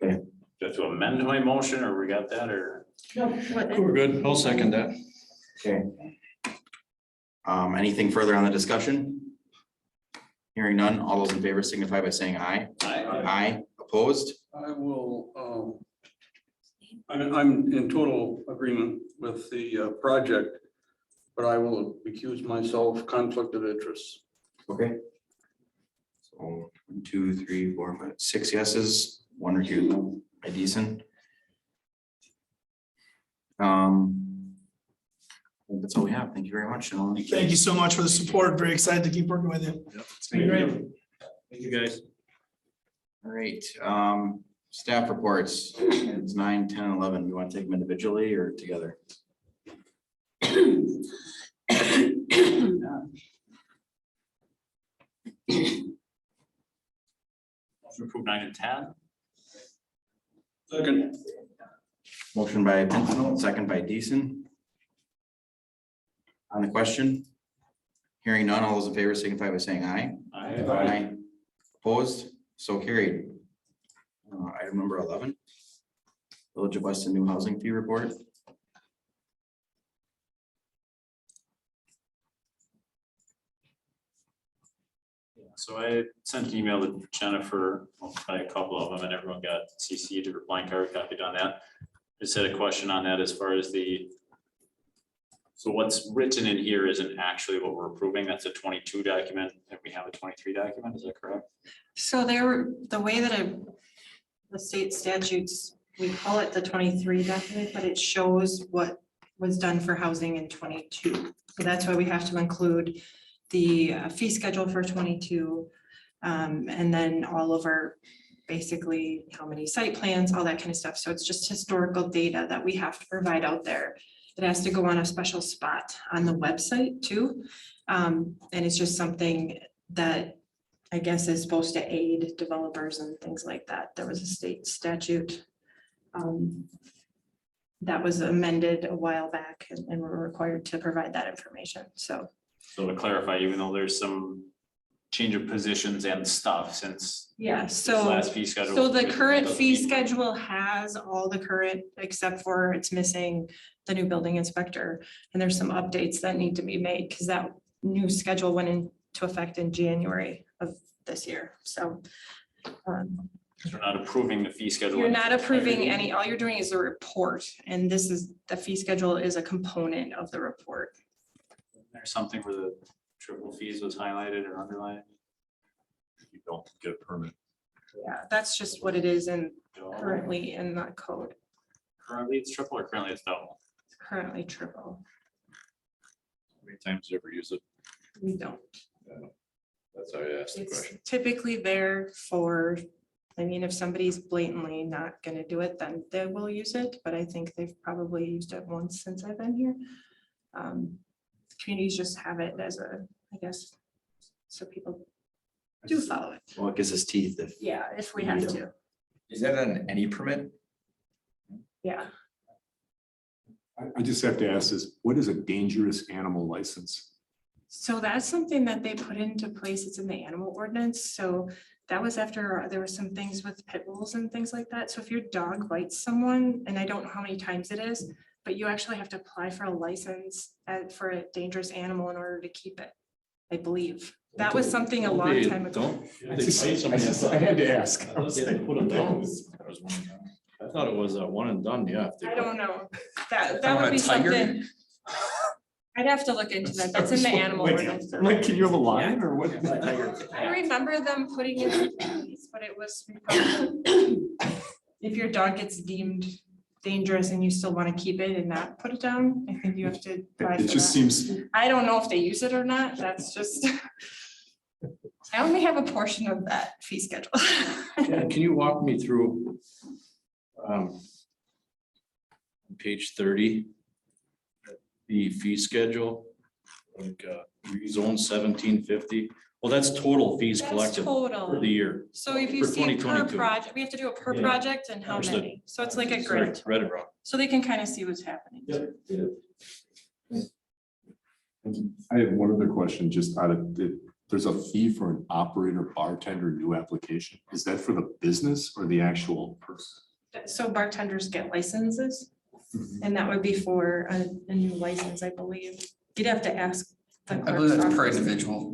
Do I have to amend my motion or we got that or? We're good. I'll second that. Okay. Anything further on the discussion? Hearing none, all those in favor signify by saying aye. Aye, opposed? I will, I'm in total agreement with the project, but I will recuse myself, conflict of interest. Okay. So 1, 2, 3, 4, 5, 6 yeses, 1 recusal by Decent. I think that's all we have. Thank you very much, gentlemen. Thank you so much for the support. Very excited to keep working with you. It's been great. Thank you, guys. All right, staff reports, it's 9, 10, 11. You want to take them individually or together? Motion approved 9 and 10. Second. Motion by Pincinel, second by Decent. On the question? Hearing none, all those in favor signify by saying aye. Aye. Opposed? So carried. Item number 11. Village of Weston new housing fee report. So I sent an email to Jennifer, by a couple of them, and everyone got CC'd or blank card copied on that. Just had a question on that as far as the. So what's written in here isn't actually what we're approving. That's a 22 document, and we have a 23 document. Is that correct? So the way that the state statutes, we call it the 23 document, but it shows what was done for housing in 22. So that's why we have to include the fee schedule for 22. And then all of our, basically how many site plans, all that kind of stuff. So it's just historical data that we have to provide out there. It has to go on a special spot on the website too. And it's just something that I guess is supposed to aid developers and things like that. There was a state statute that was amended a while back and we're required to provide that information. So So to clarify, even though there's some change of positions and stuff since. yeah, this so last fee schedule. so the current doesn't fee mean- schedule has all the current, except for it's missing the new building inspector. And there's some updates that need to be made because that new schedule went into effect in January of this year. So We're not approving the fee schedule. you're not approving any, all you're doing is a report. And this is, the fee schedule is a component of the report. There's something where the triple fees was highlighted or underlined. You don't get a permit. Yeah, that's just what it is in currently in the code. Currently it's triple or currently it's double? It's currently triple. How many times do you ever use it? We don't. That's how I asked the It's question. typically there for, I mean, if somebody's blatantly not gonna do it, then they will use it, but I think they've probably used it once since I've been here. Communities just have it as a, I guess, so people do follow it. Well, it gives us teeth if. Yeah, if we have to, Is that on any permit? yeah. I just have to ask this, what is a dangerous animal license? So that's something that they put into place. It's in the animal ordinance. So that was after there were some things with pit bulls and things like that. So if your dog bites someone, and I don't know how many times it is, but you actually have to apply for a license for a dangerous animal in order to keep it, I believe. That was something a long time ago. I had to ask. I was like, Put them down. I thought it was a one and done, yeah. if they- I don't know. That Found would a be tiger? something. I'd have to look into that. That's in the animal ordinance. Like, can you have a lion or what? I remember them putting it in place, but it was if your dog gets deemed dangerous and you still want to keep it and not put it down, I think you have to. apply It for just that. seems, I don't know if they use it or not. That's just. I only have a portion of that fee schedule. Can you walk me through? Page 30. The fee schedule. Like, rezone 1750. Well, that's total fees That's collected for total. the year. So if you For see per 2022. project, we have to do it per Yeah. project and how Understood. many. So it's like a Sorry, grid, read it wrong. so they can kind of see what's happening. I have one other question, just out of, there's a fee for an operator bartender new application. Is that for the business or the actual person? So bartenders get licenses, and that would be for a new license, I believe. You'd have to ask the I believe clerk's that's per office. individual.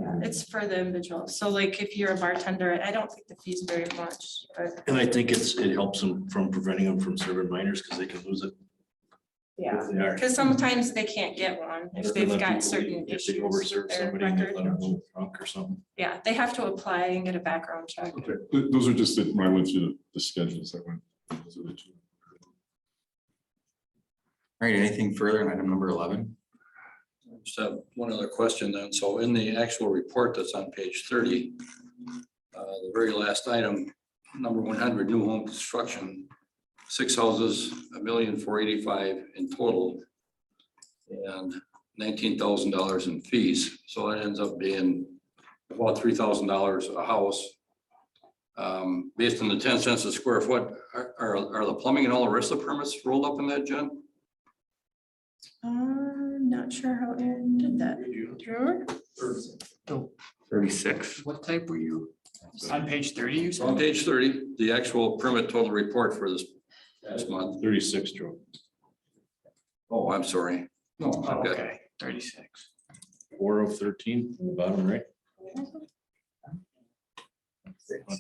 Yeah, it's for the individual. So like if you're a bartender, I don't think the fee's very much, but And I think it helps them from preventing them from serving minors because they can lose it. yeah. If they are. Because sometimes they can't get one if they've Let got people certain leave. If issues. they overserve with their somebody and they record. let them go drunk or something. Yeah, they have to apply and get a background check. Okay, those are just when I went through the schedules that went. Those are the two. All right, anything further on item number 11? Just have one other question then. So in the actual report that's on page 30, the very last item, number 100, new home construction, 6 houses, $1,485,000 in total, and $19,000 in fees. So it ends up being about $3,000 a house. Based on the 10 cents a square foot, are the plumbing and all the rest of the permits rolled up in that, Jen? Not sure how Aaron did that. Drew? 36. What type were you? On page 30, you On page 30, the actual permit total report for this past month. 36, Joe. Oh, I'm sorry. Oh, Okay. okay, 36. 4 of 13, on the bottom right. Oh,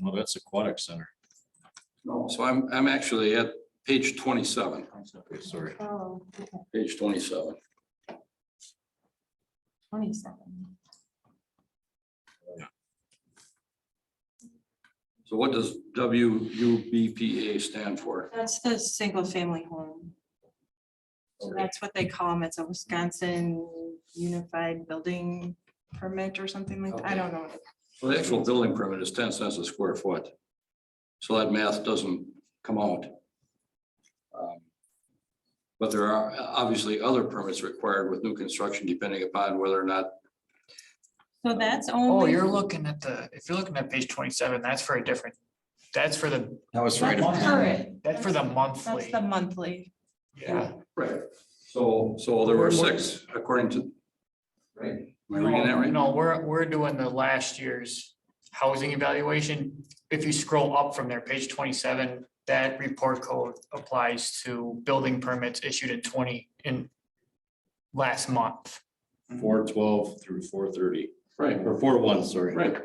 no, that's aquatic center. No, so I'm actually at page 27, Okay, sorry. Oh, page 27. 27. So what does WUBPA stand for? That's the single family home. So that's what they call them. It's a Wisconsin Unified Building Permit or something like that. I don't know. So the actual building permit is 10 cents a square foot. So that math doesn't come out. But there are obviously other permits required with new construction depending upon whether or not. So that's Oh, only. you're looking at if you're looking at page 27, that's for a different, that's for the, That was for That's item 10. current. that's for the That's monthly. the monthly. Yeah. Right. So there were 6 according to. Right. Am I reading that right? No, we're doing the last year's housing evaluation. If you scroll up from there, page 27, that report code applies to building permits issued in last month. 412 through 430, Right. or 41, sorry. Right.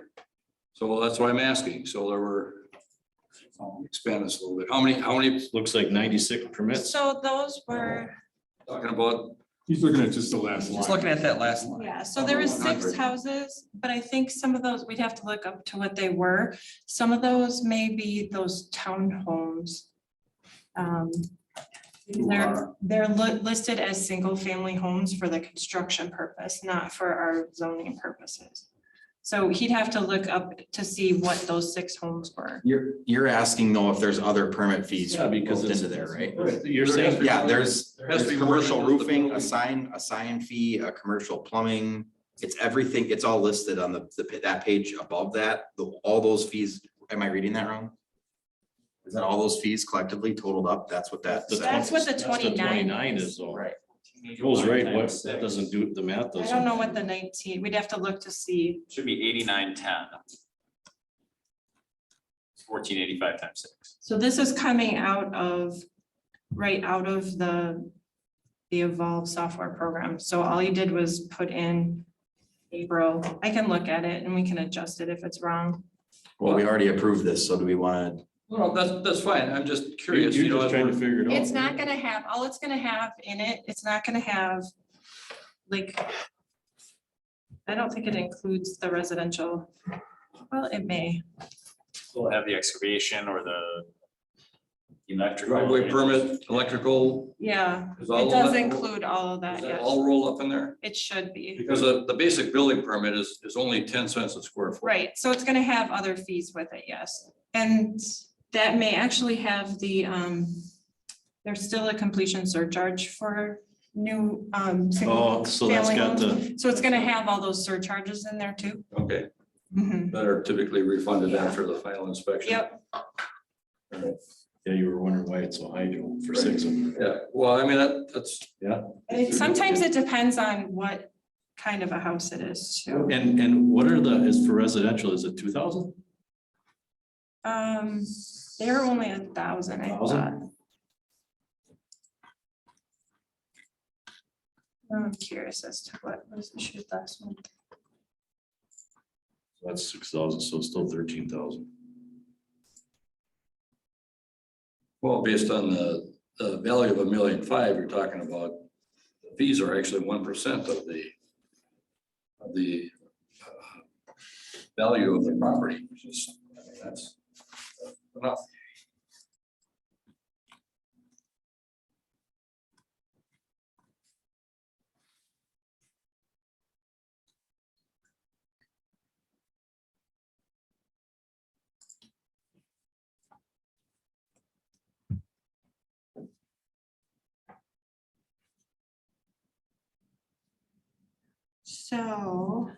So that's why I'm asking. So there were. I'll expand this a little bit. How many Looks like 96 permits. So those were, talking about? He's looking at just the last line. Just looking at that last line. yeah, so there was 6 100. houses, but I think some of those, we'd have to look up to what they were. Some of those may be those townhomes. They're listed as single family homes for the construction purpose, not for our zoning purposes. So he'd have to look up to see what those 6 homes were. You're asking though if there's other permit fees Yeah, because built it's into there, right? You're saying, Yeah, there's There has to be more commercial than just the roofing, building. a sign fee, a commercial plumbing. It's everything. It's all listed on that page above that. All those fees, am I reading that wrong? Is that all those fees collectively totaled up? That's what that says. That's what the 29 is. is though. Right. Joel's right, what, that doesn't do, the math I doesn't. don't know what the 19, we'd have to look to see. Should be 8910. 1485 times 6. So this is coming out of, right out of the Evolve software program. So all you did was put in April. I can look at it and we can adjust it if it's wrong. Well, we already approved this, so do we want to? No, that's fine. I'm just curious. You're you know, just as trying to we're- figure it out. It's not gonna have, all it's gonna have in it, it's not gonna have, like, I don't think it includes the residential. Well, it may. We'll have the excavation or the electrical. Driveway permit, electrical, Yeah, is all it does of that- include all of that, is that yes. all rolled up in there? It should be. Because the basic building permit is only 10 cents a square foot. Right, so it's gonna have other fees with it, yes. And that may actually have the There's still a completion surcharge for new Oh, so that's family got homes. the, So it's gonna have all those surcharges in there too. Okay, Mhm. that are typically refunded after the final inspection. Yep, yeah, you were wondering why it's so high, Joe, for 6 of them. Yeah, well, I mean, that's, Yeah. and sometimes it depends on what kind of a house it is too. And what are the, is for residential, is it 2,000? They're only 1,000, I thought. 1,000? I'm curious as to what was issued last month. So that's 6,000, so it's still 13,000. well, based on the value of $1.5 million, you're talking about, fees are actually 1% of the value of the property, which is, I mean, that's enough. So.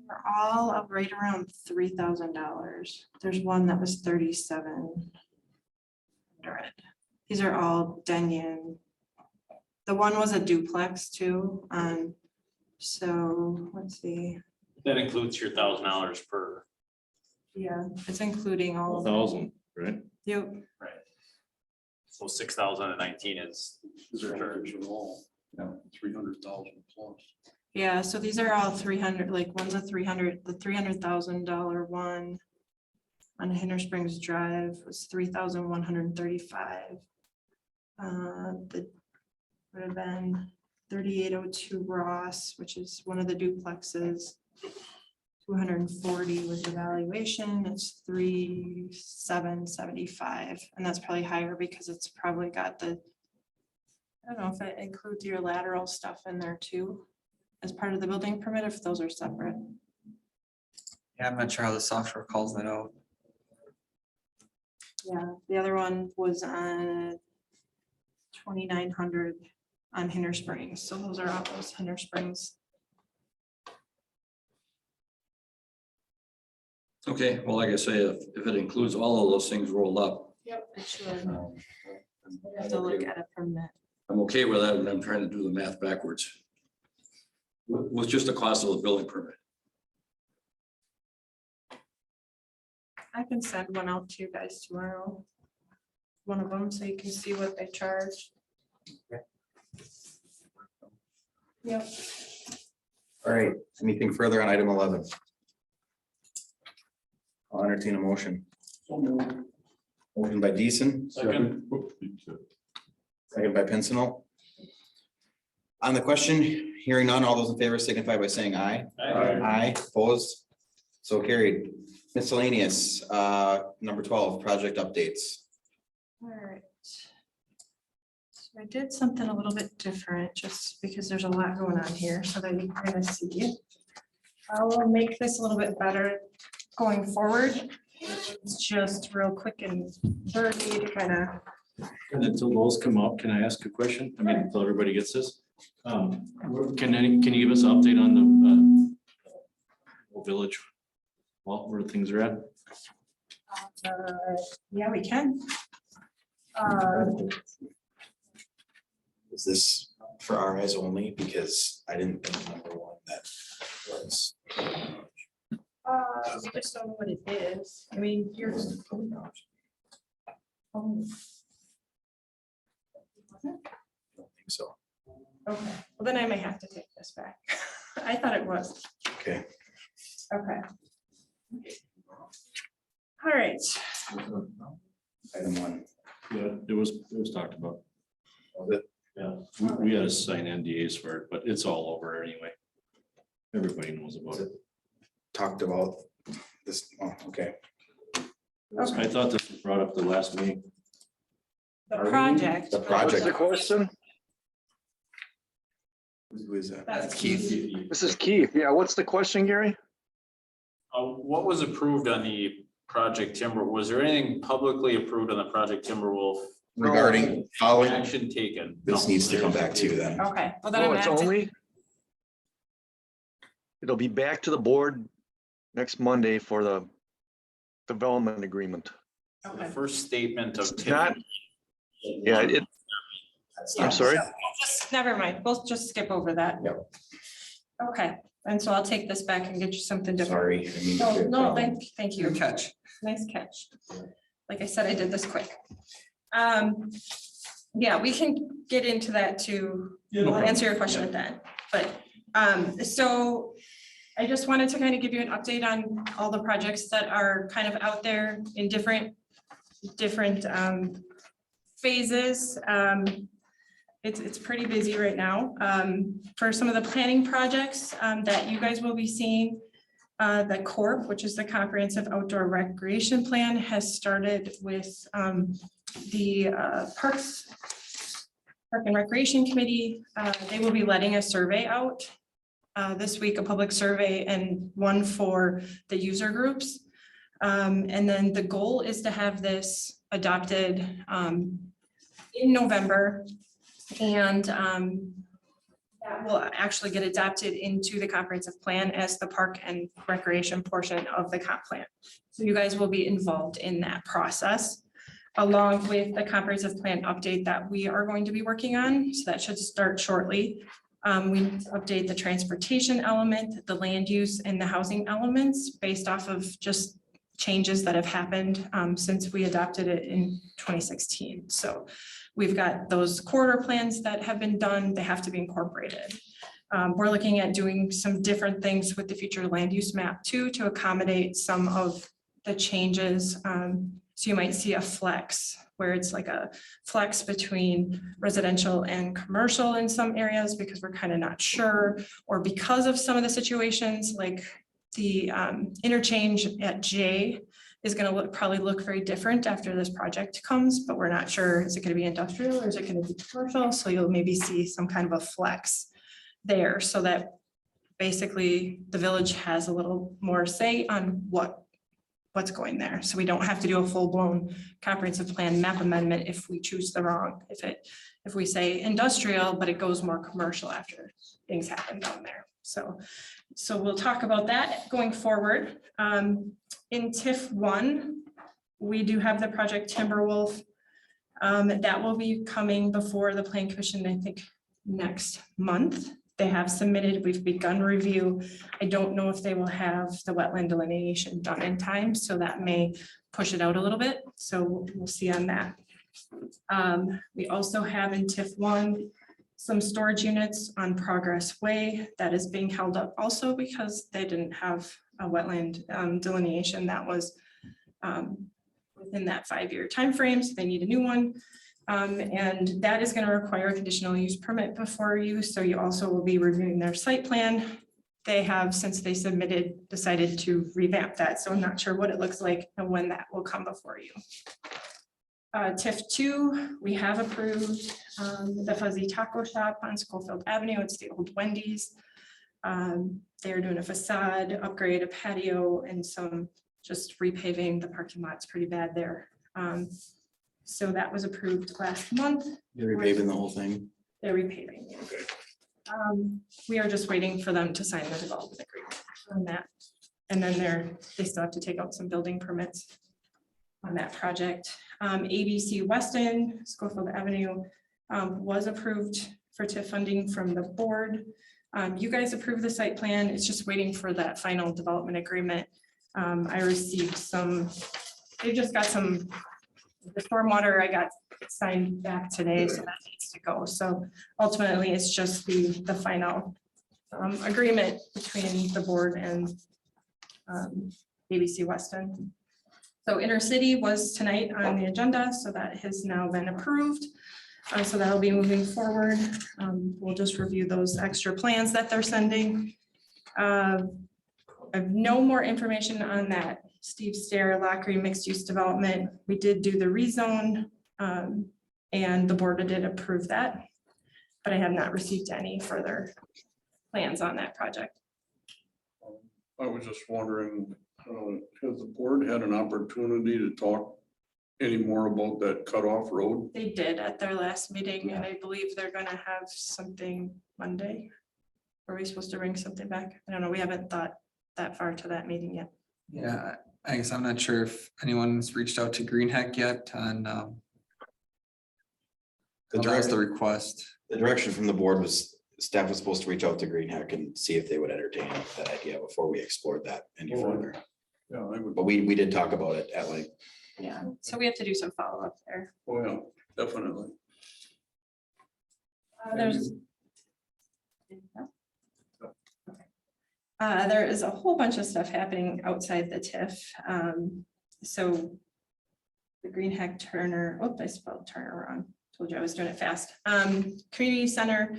We're all up right around $3,000. There's one that was 3,700. These are all Denyon. The one was a duplex too, so let's see, That includes your $1,000 per. yeah, it's including all of them. 1,000, right? Yep, Right. So 6,019 is surcharge. Yeah. 300,000 plus. yeah, so these are all 300, like one's a 300, the $300,000 one on Hinter Springs Drive was 3,135. The would have been 3802 Ross, which is one of the duplexes. 240 was the valuation, it's 3,775, and that's probably higher because it's probably got the, I don't know if it includes your lateral stuff in there too, as part of the building permit, if those are separate. Yeah, I'm not sure how the software calls that out. Yeah, the other one was on 2,900 on Hinter Springs, so those are all those Hinter Springs. Okay, well, like I say, if it includes all of those things rolled up, Yep. It should. Have to look at it from that. I'm okay with that, but I'm trying to do the math backwards. With just the cost of the building permit. I can send one out to you guys tomorrow. One of them, so you can see what they charge. Yep. All right, anything further on item 11? I'll entertain a motion. Motion by Deason, Second. second by Pincinel. On the question, hearing none, all those in favor signify by saying aye. Aye, opposed, so carried. Miscellaneous, number 12, project updates. All right. So I did something a little bit different, just because there's a lot going on here, so that you can kind of see it. I will make this a little bit better going forward. It's just real quick and dirty to kind of. And until those come up, can I ask a question? I mean, until everybody gets this. Can you give us an update on the village? Well, where things are at? Yeah, we can. Is this for our eyes only? Because I didn't think number one that was. We just don't know what it is. I mean, here's. Oh. I don't think so. Okay, well then I may have to take this back. I thought it was. Okay. Okay. All right. Item one. Yeah, it was talked about. Was it? Yeah, we had to sign NDAs for it, but it's all over anyway. Everybody knows about it. Talked about this, oh, okay. I thought this was brought up the last meeting. The project. The project. Question? Who is that? That's This is Keith. Yeah, what's the question, Gary? What was approved on the Project Timber, was there anything publicly approved on the Project Timberwolf? Regarding following, Action taken? this No. needs to come back to you then. Okay, well then No, I'm it's acting. only. It'll be back to the board next Monday for the development agreement. The Okay. first statement of. It's not- Yeah, it, Yeah, I'm sorry? so just- Never mind, we'll just skip over that. Yep. Okay, and so I'll take this back and get you something different. Sorry. I mean, No, thank you. Good catch. Nice catch. Like I said, I did this quick. Yeah, we can get into that too. I'll answer your question at the end, but, so I just wanted to kind of give you an update on all the projects that are kind of out there in different phases. It's pretty busy right now. For some of the planning projects that you guys will be seeing, the CORP, which is the Comprehensive Outdoor Recreation Plan, has started with the Park and Recreation Committee. They will be letting a survey out this week, a public survey, and one for the user groups. And then the goal is to have this adopted in November. And that will actually get adopted into the comprehensive plan as the park and recreation portion of the comp plan. So you guys will be involved in that process, along with the comprehensive plan update that we are going to be working on. So that should start shortly. We update the transportation element, the land use, and the housing elements based off of just changes that have happened since we adopted it in 2016. So we've got those corridor plans that have been done, they have to be incorporated. We're looking at doing some different things with the future land use map too, to accommodate some of the changes. So you might see a flex where it's like a flex between residential and commercial in some areas because we're kind of not sure, or because of some of the situations like the interchange at J is going to probably look very different after this project comes, but we're not sure, is it going to be industrial or is it going to be commercial? So you'll maybe see some kind of a flex there so that basically the village has a little more say on what's going there. So we don't have to do a full-blown comprehensive plan map amendment if we choose the wrong, if we say industrial, but it goes more commercial after things happen down there. So we'll talk about that going forward. In TIF 1, we do have the project Timberwolf. That will be coming before the Plan Commission, I think, next month. They have submitted, we've begun review. I don't know if they will have the wetland delineation done in time, so that may push it out a little bit. So we'll see on that. We also have in TIF 1 some storage units on Progress Way that is being held up also because they didn't have a wetland delineation that was within that 5-year time frame, so they need a new one. And that is going to require a conditional use permit before you. So you also will be reviewing their site plan. They have, since they submitted, decided to revamp that. So I'm not sure what it looks like and when that will come before you. TIF 2, we have approved the Fuzzy Taco Shop on Schofield Avenue. It's the old Wendy's. They're doing a facade, upgrade, a patio, and some just repaving. The parking lot's pretty bad there. So that was approved last month. You're repaving the whole thing. They're repaving. We are just waiting for them to sign the development agreement on that. And then they still have to take out some building permits on that project. ABC Weston, Schofield Avenue, was approved for TIF funding from the board. You guys approved the site plan. It's just waiting for that final development agreement. I received they just got the stormwater I got signed back today, so that needs to go. So ultimately, it's just the final agreement between the board and ABC Weston. So Intercity was tonight on the agenda, so that has now been approved. So that'll be moving forward. We'll just review those extra plans that they're sending. I have no more information on that Steve Stair Lockery mixed use development. We did do the rezone and the board did approve that, but I have not received any further plans on that project. I was just wondering Has the board had an opportunity to talk any more about that cutoff road? They did at their last meeting, and I believe they're gonna have something Monday. Are we supposed to bring something back? I don't know. We haven't thought that far to that meeting yet. Yeah, I guess I'm not sure if anyone's reached out to Green Heck yet on that's the request. The direction from the board was staff was supposed to reach out to Green Heck and see if they would entertain that idea before we explored that any further. Yeah, I would, But we did talk about it at like, Yeah, so we have to do some follow-up there. oh yeah, definitely. There's. There is a whole bunch of stuff happening outside the TIF. So the Green Heck Turner, I spelled Turner wrong. Told you I was doing it fast. Community Center,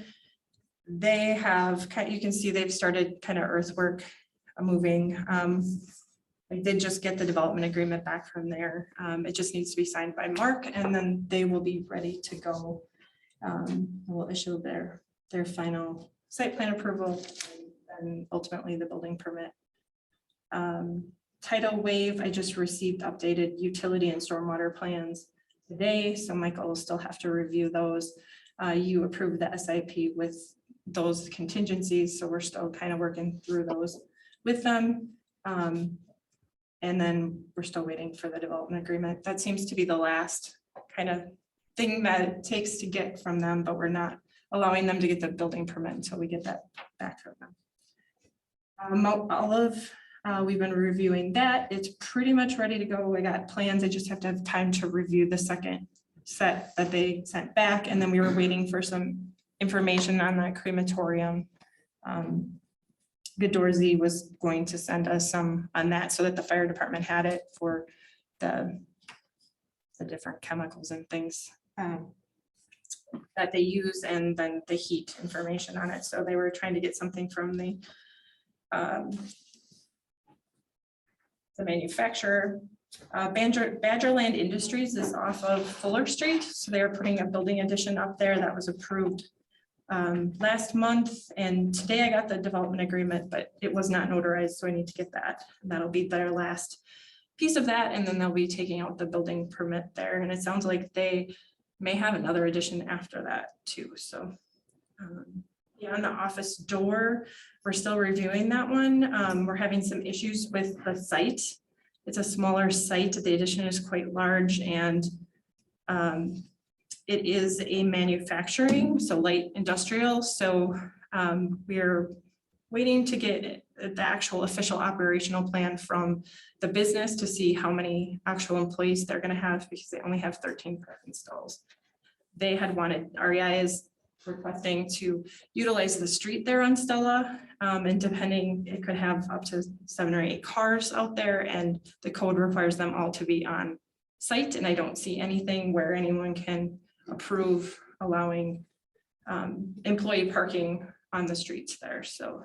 they have, you can see they've started kind of earthwork moving. They did just get the development agreement back from there. It just needs to be signed by Mark, and then they will be ready to go. We'll issue their final site plan approval and ultimately the building permit. Tidal wave, I just received updated utility and stormwater plans today, so Michael will still have to review those. You approved the SIP with those contingencies, so we're still kind of working through those with them. And then we're still waiting for the development agreement. That seems to be the last kind of thing that it takes to get from them, but we're not allowing them to get the building permit until we get that back from them. Mount Olive, we've been reviewing that. It's pretty much ready to go. I got plans. I just have to have time to review the second set that they sent back. And then we were waiting for some information on that crematorium. Gadorzy was going to send us some on that so that the fire department had it for the different chemicals and things that they use, and then the heat information on it. So they were trying to get something from the manufacturer. Badgerland Industries is off of Fuller Street. So they are putting a building addition up there that was approved last month, and today I got the development agreement, but it was not notarized, so I need to get that. And that'll be their last piece of that, and then they'll be taking out the building permit there. And it sounds like they may have another addition after that too. So yeah, on the office door, we're still reviewing that one. We're having some issues with the site. It's a smaller site. The addition is quite large, and it is a manufacturing, so light industrial. So we're waiting to get the actual official operational plan from the business to see how many actual employees they're going to have, because they only have 13 parking stalls. They had wanted, REI is requesting to utilize the street there on Stella, and depending, it could have up to 7 or 8 cars out there, and the code requires them all to be on site. And I don't see anything where anyone can approve allowing employee parking on the streets there. So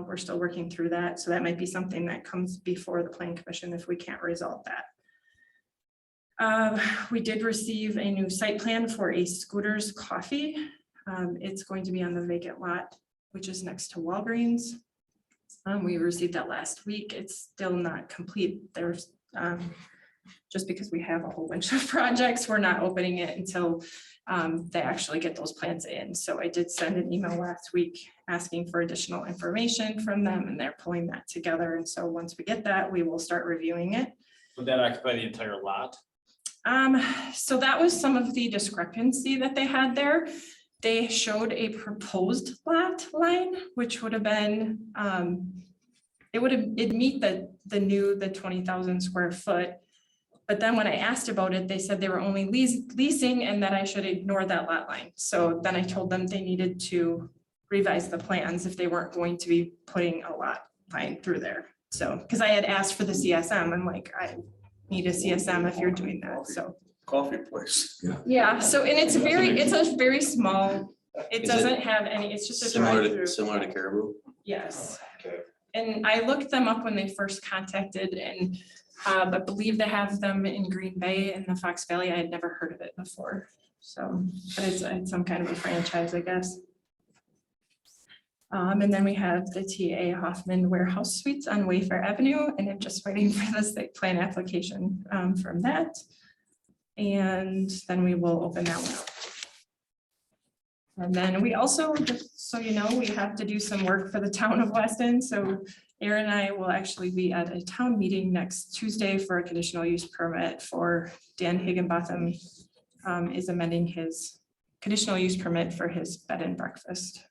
we're still working through that. So that might be something that comes before the Plan Commission if we can't resolve that. We did receive a new site plan for a Scooters Coffee. It's going to be on the vacant lot, which is next to Walgreens. We received that last week. It's still not complete. There's just because we have a whole bunch of projects, we're not opening it until they actually get those plans in. So I did send an email last week asking for additional information from them, and they're pulling that together. And so once we get that, we will start reviewing it. Would that occupy the entire lot? So that was some of the discrepancy that they had there. They showed a proposed lot line, which would have been, it'd meet the 20,000 square foot. But then when I asked about it, they said they were only leasing and that I should ignore that lot line. So then I told them they needed to revise the plans if they weren't going to be putting a lot line through there. So, because I had asked for the CSM, I'm like, I need a CSM if you're doing that, so. Coffee place. Yeah, so, and it's a very small, it doesn't have any, it's just a drive-through. Similar to Caribou? Yes. Okay. And I looked them up when they first contacted, and I believe they have them in Green Bay and the Fox Valley. I had never heard of it before. So, but it's some kind of a franchise, I guess. And then we have the TA Hoffman Warehouse Suites on Wayfair Avenue, and I'm just waiting for the site plan application from that. And then we will open that one up. And then we also, just so you know, we have to do some work for the town of Weston. So Aaron and I will actually be at a town meeting next Tuesday for a conditional use permit for Dan Higginbotham is amending his conditional use permit for his bed and breakfast.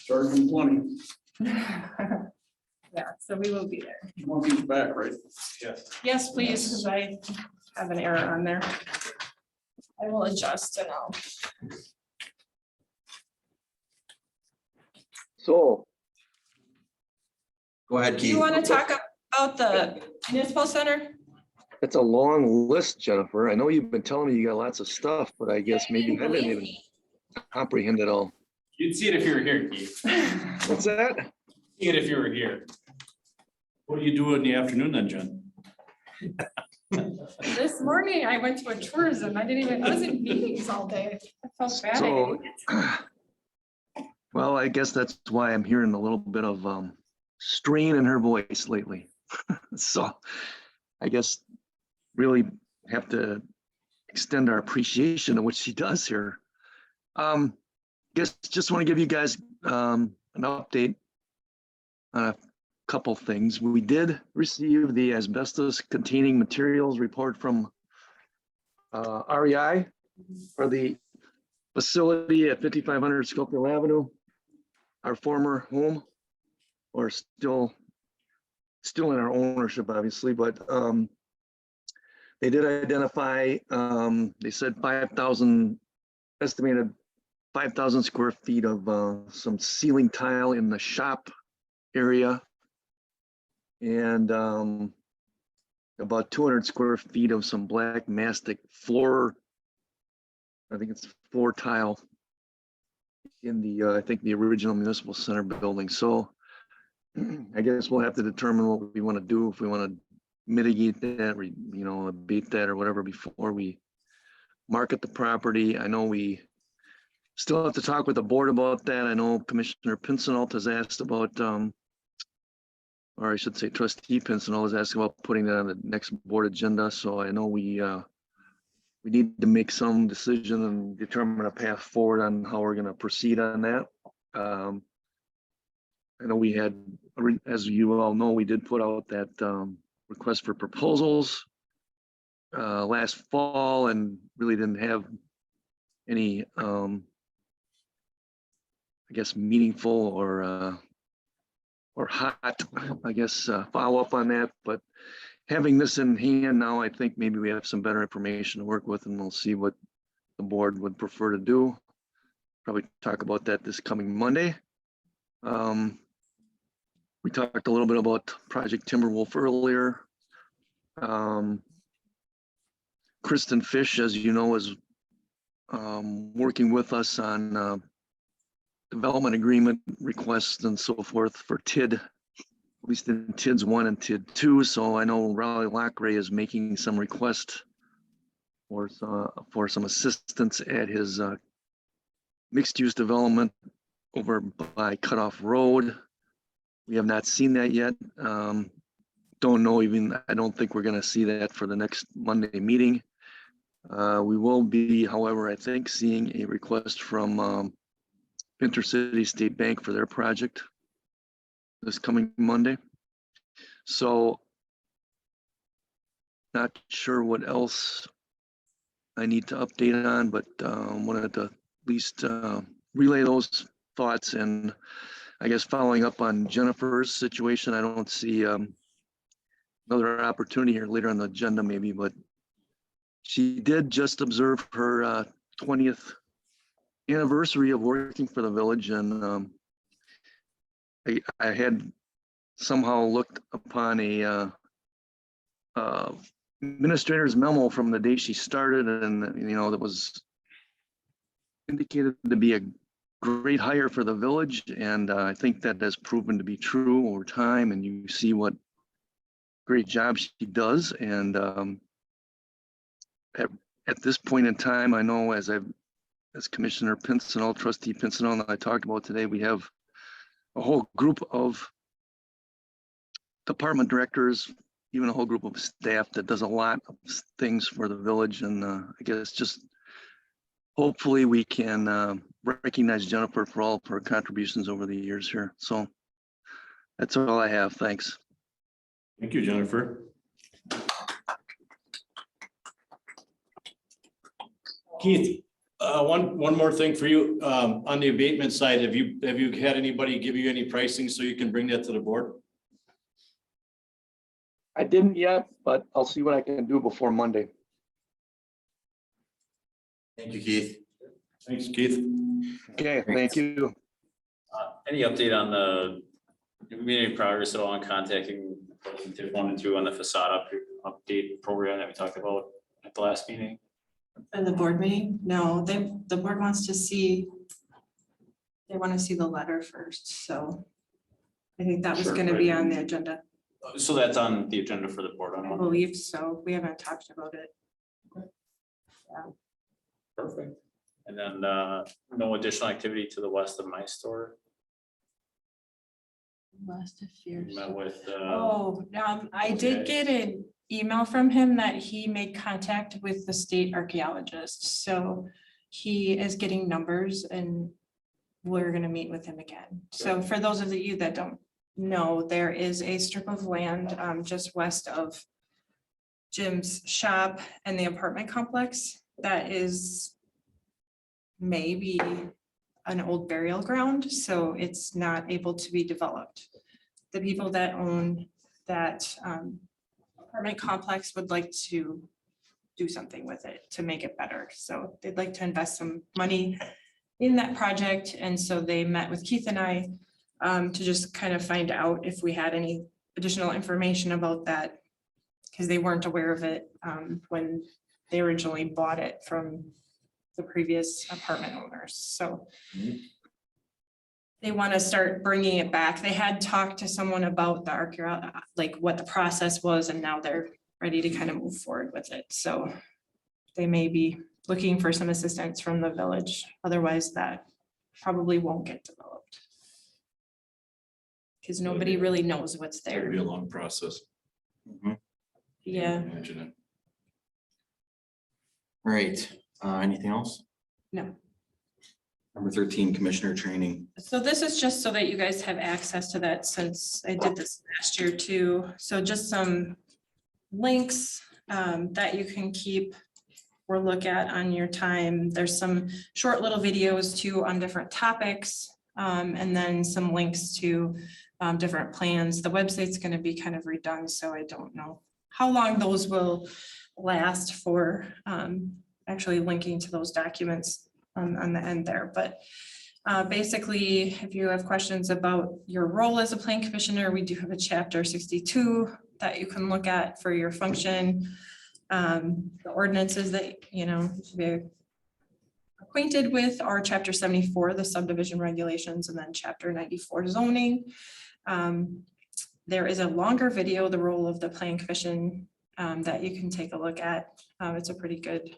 Charge them 20. Yeah, so we will be there. Monkey's back, right? Yes. Yes, please, because I have an error on there. I will adjust and I'll. So Go ahead, Do Keith. you want to talk about the municipal center? it's a long list, Jennifer. I know you've been telling me you got lots of stuff, but I guess maybe I didn't Believe even me. comprehend it all. You'd see it if you were here, Keith. What's that? See it if you were here. What do you do in the afternoon then, Jen? This morning I went to a tourism. I was in meetings all day. I felt bad. I So, didn't- well, I guess that's why I'm hearing a little bit of strain in her voice lately. So I guess really have to extend our appreciation of what she does here. Guess just want to give you guys an update on a couple things. We did receive the asbestos containing materials report from REI for the facility at 5500 Schofield Avenue, our former home, or still in our ownership, obviously, but they did identify, they said 5,000, estimated 5,000 square feet of some ceiling tile in the shop area, and about 200 square feet of some black mastic floor. I think it's floor tile in the, I think the original municipal center building. So I guess we'll have to determine what we want to do, if we want to mitigate that, abate that or whatever before we market the property. I know we still have to talk with the board about that. I know Commissioner Pincinel has asked about, or I should say trustee Pincinel has asked about putting that on the next board agenda. So I know we need to make some decision and determine a path forward on how we're going to proceed on that. I know we had, as you all know, we did put out that request for proposals last fall and really didn't have any, I guess, meaningful or hot, I guess, follow up on that. But having this in hand now, I think maybe we have some better information to work with, and we'll see what the board would prefer to do. Probably talk about that this coming Monday. We talked a little bit about Project Timberwolf earlier. Kristen Fish, as you know, is working with us on development agreement requests and so forth for TID, at least in TIDS 1 and TID 2. So I know Raleigh Lockray is making some requests for some assistance at his mixed-use development over by Cutoff Road. We have not seen that yet. Don't know even, I don't think we're going to see that for the next Monday meeting. We will be, however, I think, seeing a request from Intercity State Bank for their project this coming Monday. So not sure what else I need to update on, but wanted to at least relay those thoughts. And I guess following up on Jennifer's situation, I don't see another opportunity here later on the agenda maybe, but she did just observe her 20th anniversary of working for the village, and I had somehow looked upon a administrator's memo from the day she started, and that was indicated to be a great hire for the village, and I think that has proven to be true over time, and you see what great job she does. And at this point in time, I know as Commissioner Pincinel, Trustee Pincinel, and I talked about today, we have a whole group of department directors, even a whole group of staff that does a lot of things for the village. And I guess just hopefully we can recognize Jennifer for all of her contributions over the years here. So that's all I have. Thanks. Thank you, Jennifer. Keith, one more thing for you, on the abatement side, have you had anybody give you any pricing so you can bring that to the board? I didn't yet, but I'll see what I can do before Monday. Thank you, Keith. Thanks, Keith. Okay, thank you. Any update on have we made any progress at all on contacting Div 1 and 2 on the facade update program that we talked about at the last meeting? In the board meeting? No, the board wants to see, they want to see the letter first, so I think that was Sure, gonna be on the agenda. So that's on the agenda for the board on I Monday. believe so. We haven't talked about it. Perfect. And then no additional activity to the west of my store. Last of years. Met with I did get an email from him that he made contact with the state archaeologist. So he is getting numbers and we're gonna meet with him again. So for those of you that don't know, there is a strip of land just west of Jim's shop and the apartment complex that is maybe an old burial ground, so it's not able to be developed. The people that own that apartment complex would like to do something with it to make it better. So they'd like to invest some money in that project. And so they met with Keith and I to just kind of find out if we had any additional information about that, because they weren't aware of it when they originally bought it from the previous apartment owners. So they want to start bringing it back. They had talked to someone about the archaeology, like what the process was, and now they're ready to kind of move forward with it. So they may be looking for some assistance from the village. Otherwise, that probably won't get developed. Because nobody really knows what's It'll there. be a long process. Yeah. Imagine it. All right, anything else? No. Number 13, commissioner training. So this is just so that you guys have access to that, since I did this last year too. So just some links that you can keep or look at on your time. There's some short little videos too on different topics, and then some links to different plans. The website's going to be kind of redone, so I don't know how long those will last for, actually linking to those documents on the end there. But basically, if you have questions about your role as a plan commissioner, we do have a chapter 62 that you can look at for your function. The ordinances that, you should be acquainted with are chapter 74, the subdivision regulations, and then chapter 94 zoning. There is a longer video, the role of the plan commission, that you can take a look at. It's a pretty good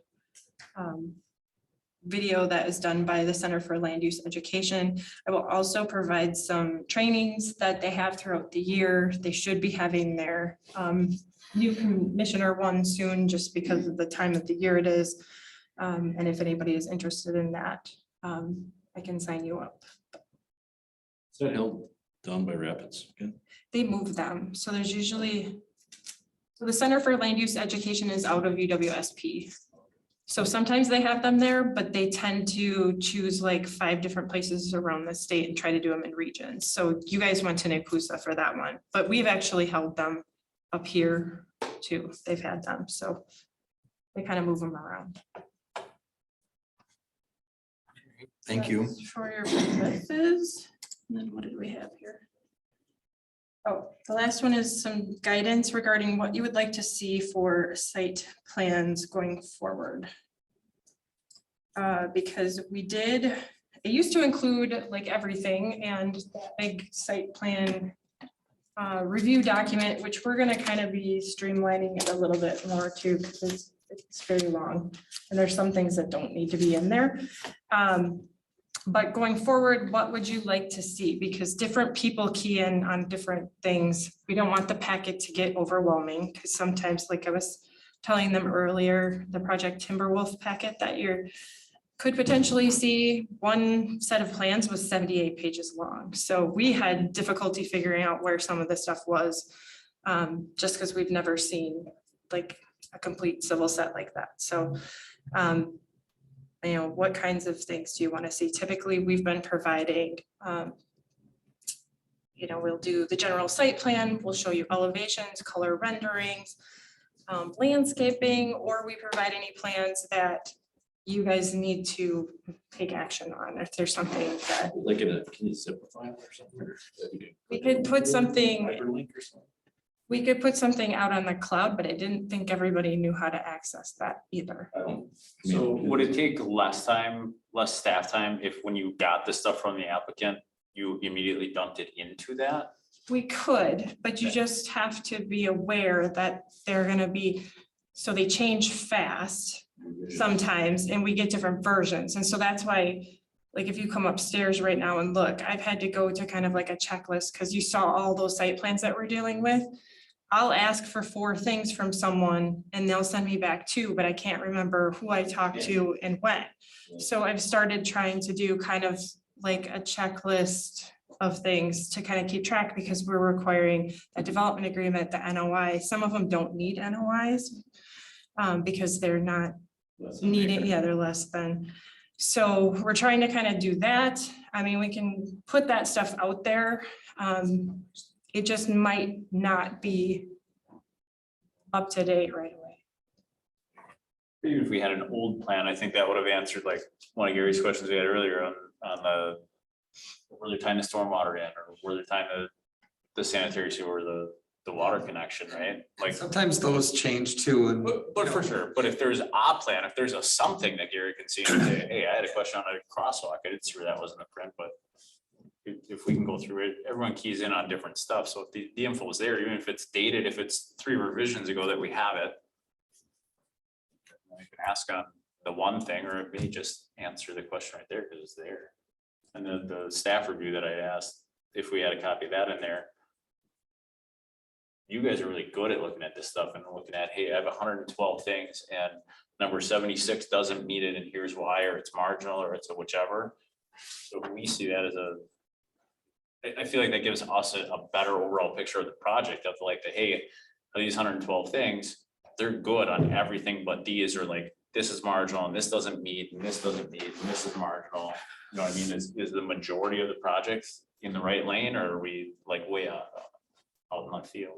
video that is done by the Center for Land Use Education. I will also provide some trainings that they have throughout the year. They should be having their new commissioner one soon, just because of the time of the year it is. And if anybody is interested in that, I can sign you up. Is that held down by Rapids again? They move them. So there's usually, so the Center for Land Use Education is out of UWSP. So sometimes they have them there, but they tend to choose like 5 different places around the state and try to do them in regions. So you guys went to Nakusa for that one, but we've actually held them up here too. They've had them, so they kind of move them around. Thank you. That's for your purposes. And then what did we have here? Oh, the last one is some guidance regarding what you would like to see for site plans going forward. Because we did, it used to include like everything, and that big site plan review document, which we're gonna kind of be streamlining it a little bit more too, because it's very long. And there's some things that don't need to be in there. But going forward, what would you like to see? Because different people key in on different things. We don't want the packet to get overwhelming, because sometimes, like I was telling them earlier, the Project Timberwolf packet that could potentially see one set of plans was 78 pages long. So we had difficulty figuring out where some of the stuff was, just because we've never seen like a complete civil set like that. So, you know, what kinds of things do you want to see? Typically, we've been providing, you know, we'll do the general site plan, we'll show you elevations, color renderings, landscaping, or we provide any plans that you guys need to take action on if there's something that Like can you simplify it or something? we could put something. Hyperlink or something? We could put something out on the cloud, but I didn't think everybody knew how to access that either. So would it take less time, less staff time if when you got the stuff from the applicant, you immediately dumped it into that? We could, but you just have to be aware that they're gonna be, so they change fast sometimes, and we get different versions. And so that's why, like, if you come upstairs right now and look, I've had to go to kind of like a checklist, because you saw all those site plans that we're dealing with. I'll ask for 4 things from someone and they'll send me back 2, but I can't remember who I talked to and when. So I've started trying to do kind of like a checklist of things to kind of keep track, because we're requiring a development agreement, the NOI. Some of them don't need NOIs because they're not needed. Yeah, they're less than. So we're trying to kind of do that. I mean, we can put that stuff out there. It just might not be up to date right away. Maybe if we had an old plan, I think that would have answered like one of Gary's questions we had earlier on the where they're tying the stormwater in, or where they're tying the sanitary sewer, the water connection, right? Like, Sometimes those change too, and but for sure, but if there's a plan, if there's a something that Gary can see and say, hey, I had a question on a crosswalk, I didn't see where that was in the print, but if we can go through it, everyone keys in on different stuff. So if the info is there, even if it's dated, if it's 3 revisions ago that we have it, you can ask on the one thing, or it may just answer the question right there because it's there. And then the staff review that I asked, if we had a copy of that in there, you guys are really good at looking at this stuff and looking at, hey, I have 112 things and number 76 doesn't meet it, and here's why, or it's marginal, or it's a whichever. So we see that as I feel like that gives us a better overall picture of the project of like the, hey, these 112 things, they're good on everything but these are like, this is marginal and this doesn't meet and this doesn't meet and this is marginal. You know what I mean? Is the majority of the projects in the right lane, or are we like way out in left field?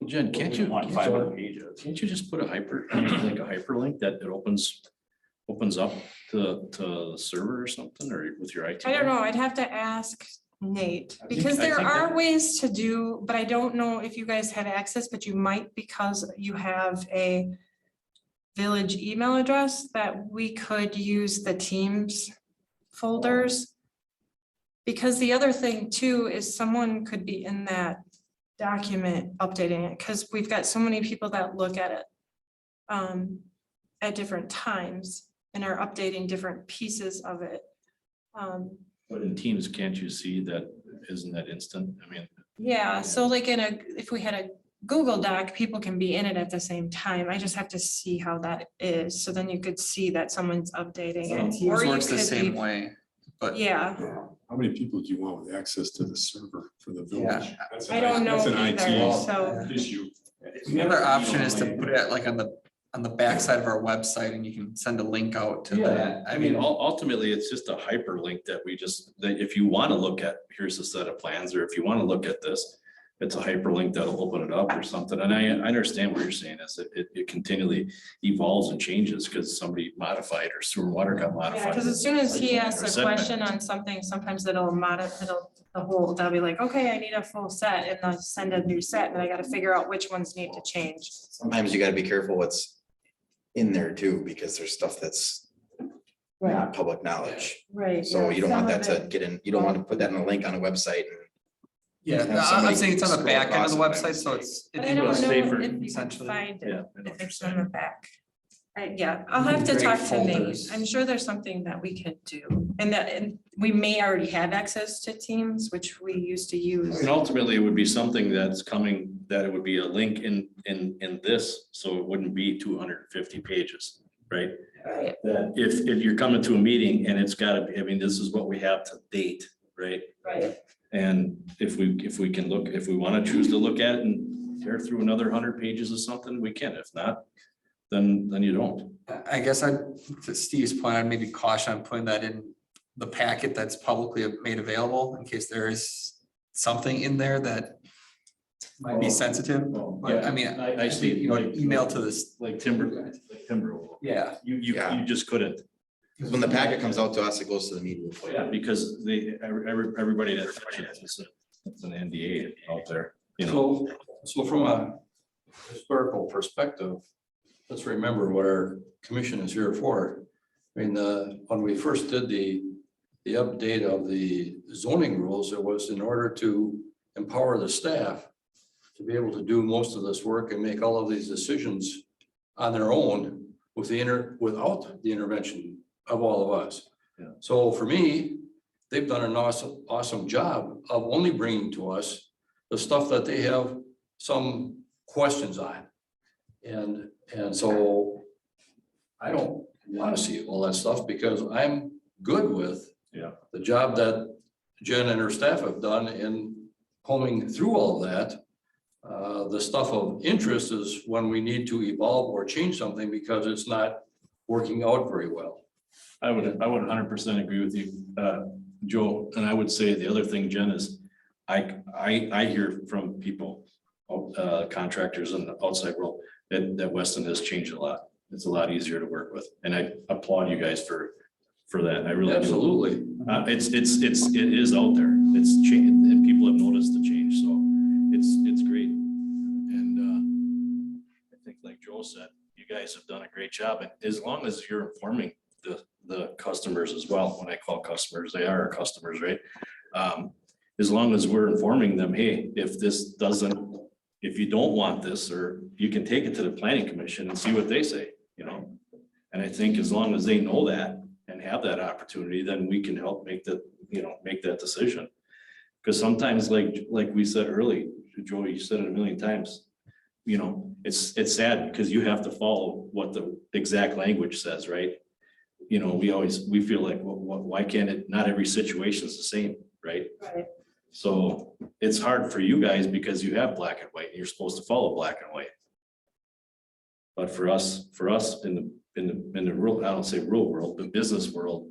Jen, can't you, Want 500 pages? can't you just put a hyperlink that it opens up to the server or something, or with your IT? I don't know. I'd have to ask Nate, I think- because I there think are that- ways to do, but I don't know if you guys had access, but you might, because you have a village email address, that we could use the Teams folders. Because the other thing too is someone could be in that document updating it, because we've got so many people that look at it at different times and are updating different pieces of it. But in Teams, can't you see that, isn't that instant? I mean, Yeah, so like if we had a Google Doc, people can be in it at the same time. I just have to see how that is. So then you could see that someone's updating it. Teams Or you works the could same be- way, but Yeah, How many people do you want with access to the server for the village? Yeah. That's an I don't know that's an either, IT so. issue. the other option is to put it like on the backside of our website, and you can send a link out to that. I mean, ultimately, it's just a hyperlink that that if you want to look at, here's a set of plans, or if you want to look at this, it's a hyperlink that'll open it up or something. And I understand what you're saying is that it continually evolves and changes because somebody modified or sewer and water got Yeah, modified. because as soon as he asks a Setback. question on something, sometimes they'll be like, okay, I need a full set, and they'll send a new set, and I gotta figure out which ones need to change. Sometimes you gotta be careful what's in there too, because there's stuff that's not public knowledge. Right. So you don't want that to get in, you don't want to put that in a link on a website. Yeah, Have somebody I'm saying it's on the scroll back end of the across it. website, so it's. But I don't know safer, if you can essentially. find Yeah, it, I know if what it's you're on the back. Yeah, I'll You have to can talk create to Nate. folders. I'm sure there's something that we could do. And we may already have access to Teams, which we used to use. And ultimately, it would be something that's coming, that it would be a link in this, so it wouldn't be 250 pages, right? Right. That if you're coming to a meeting and it's gotta be, I mean, this is what we have to date, right? Right. And if we can look, if we want to choose to look at it and tear through another 100 pages of something, we can. If not, then you don't. I guess to Steve's point, I'd maybe caution on putting that in the packet that's publicly made available in case there is something in there that might be sensitive. But I mean, I see. you know, email to this, Like timber. yeah. You Yeah. just couldn't. Because when the packet comes out to us, it goes to the media. Yeah, because everybody that it's an NDA out there, you know. So from a historical perspective, let's remember what our commission is here for. I mean, when we first did the update of the zoning rules, it was in order to empower the staff to be able to do most of this work and make all of these decisions on their own without the intervention of all of us. Yeah. So for me, they've done an awesome job of only bringing to us the stuff that they have some questions on. And so I don't want to see all that stuff because I'm good with the job that Jen and her staff have done in combing through all of that. The stuff of interest is when we need to evolve or change something because it's not working out very well. I would 100% agree with you, Joe. And I would say the other thing, Jen, is I hear from people, contractors in the outside world, that Weston has changed a lot. It's a lot easier to work with, and I applaud you guys for that. I really do. Absolutely. It is out there. It's changed, and people have noticed the change. So it's great. And I think, like Joe said, you guys have done a great job. And as long as you're informing the customers as well, when I call customers, they are our customers, right? As long as we're informing them, hey, if you don't want this, or you can take it to the planning commission and see what they say, you know? And I think as long as they know that and have that opportunity, then we can help make that decision. Because sometimes, like we said earlier, Joe, you said it a million times, you know, it's sad because you have to follow what the exact language says, right? You know, we feel like, well, why can't it, not every situation is the same, right? Right. So it's hard for you guys because you have black and white, and you're supposed to follow black and white. But for us in the real, I don't say real world, the business world,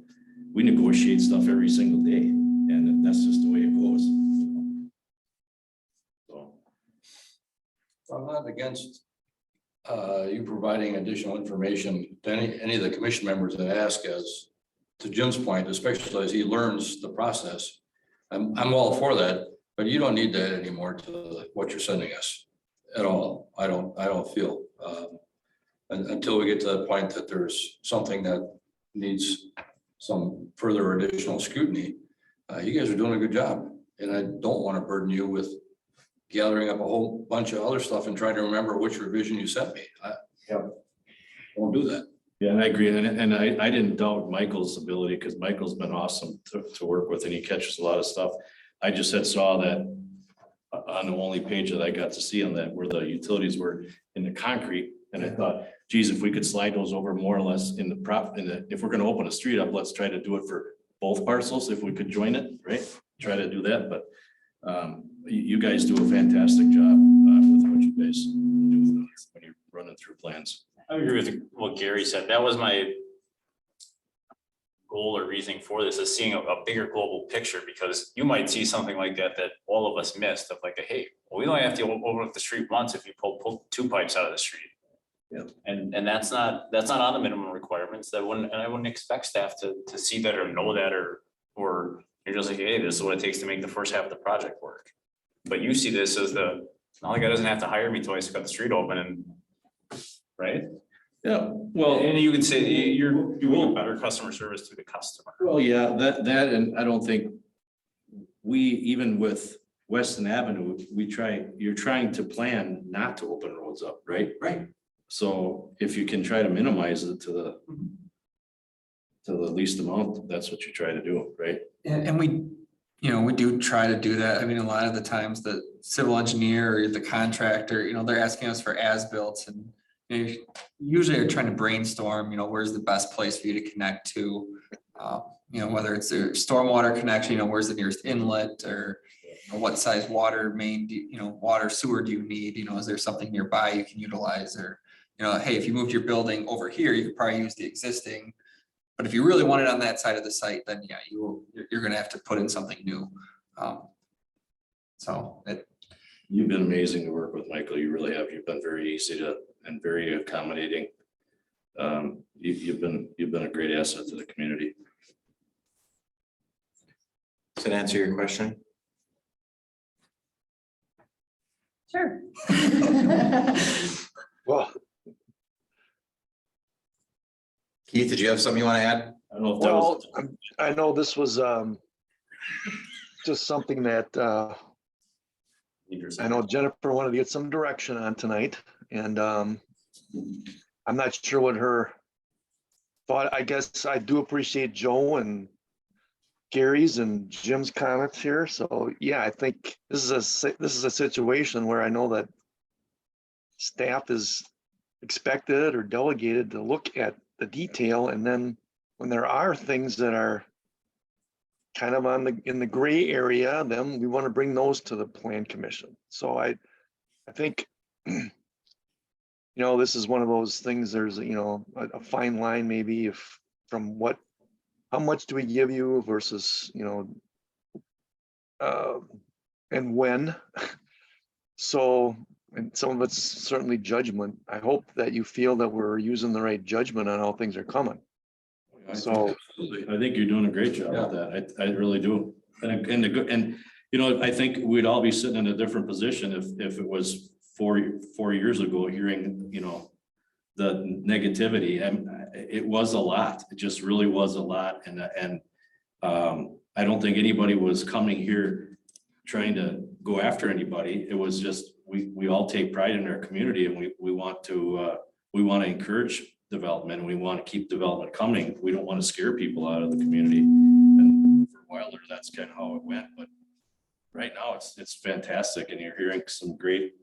we negotiate stuff every single day, and that's just the way it goes. So. I'm not against you providing additional information to any of the commission members that ask, as to Jim's point, especially as he learns the process. I'm all for that, but you don't need that anymore to what you're sending us at all. I don't feel until we get to the point that there's something that needs some further additional scrutiny. You guys are doing a good job, and I don't want to burden you with gathering up a whole bunch of other stuff and trying to remember which revision you sent me. Won't do that. Yeah, and I agree. And I didn't doubt Michael's ability, because Michael's been awesome to work with, and he catches a lot of stuff. I just saw that on the only page that I got to see on that, where the utilities were in the concrete. And I thought, geez, if we could slide those over more or less if we're gonna open a street up, let's try to do it for both parcels, if we could join it, right? Try to do that, but you guys do a fantastic job with what you guys do when you're running through plans. I agree with what Gary said. That was my goal or reasoning for this, is seeing a bigger global picture, because you might see something like that all of us missed, of like, hey, well, we only have to open up the street once if you pull 2 pipes out of the street. Yeah. And that's not on the minimum requirements. I wouldn't expect staff to see that or know that, or you're just like, hey, this is what it takes to make the first half of the not work. But you see this as the guy doesn't have to hire me twice to cut the street open, and right? Yeah, well, And you can say you will better customer service to the customer. well, yeah, that, and I don't think even with Weston Avenue, you're trying to plan not to open roads up, right? Right. So if you can try to minimize it to the least amount, that's what you try to do, right? And we, you know, we do try to do that. I mean, a lot of the times the civil engineer or the contractor, you know, they're asking us for as-built and they usually are trying to brainstorm, you know, where's the best place for you to connect to? You know, whether it's a stormwater connection, you know, where's the nearest inlet or you know, what size water main, you know, water sewer do you need? You know, is there something nearby you can utilize or, you know, hey, if you moved your building over here, you could probably use the existing. But if you really want it on that side of the site, then yeah, you're gonna have to put in something new. So You've been amazing to work with, Michael. You really have. You've been very easy to and very accommodating. You've been a great asset to the community. Does that answer your question? Sure. Well, Keith, did you have something you want to add? I don't know if that was. I know this was just something that I know Jennifer wanted to get some direction on tonight, and I'm not sure what her thought. I guess I do appreciate Joe and Gary's and Jim's comments here. So yeah, I think this is a situation where I know that staff is expected or delegated to look at the detail, and then when there are things that are kind of in the gray area, then we want to bring those to the plan commission. So I think, you know, this is one of those things, there's, you know, a fine line maybe if from how much do we give you versus, you know, and when. So, and some of it's certainly judgment. I hope that you feel that we're using the right judgment on how things are coming. So I think you're doing a great job with that. I really do. And you know, I think we'd all be sitting in a different position if it was four years ago, hearing, you know, the negativity, and it was a lot. It just really was a lot. And I don't think anybody was coming here trying to go after anybody. It was just, we all take pride in our community, and we want to encourage development, and we want to keep development coming. We don't want to scare people out of the community. And for a while there, that's kind of how it went. But right now it's fantastic. And you're hearing some great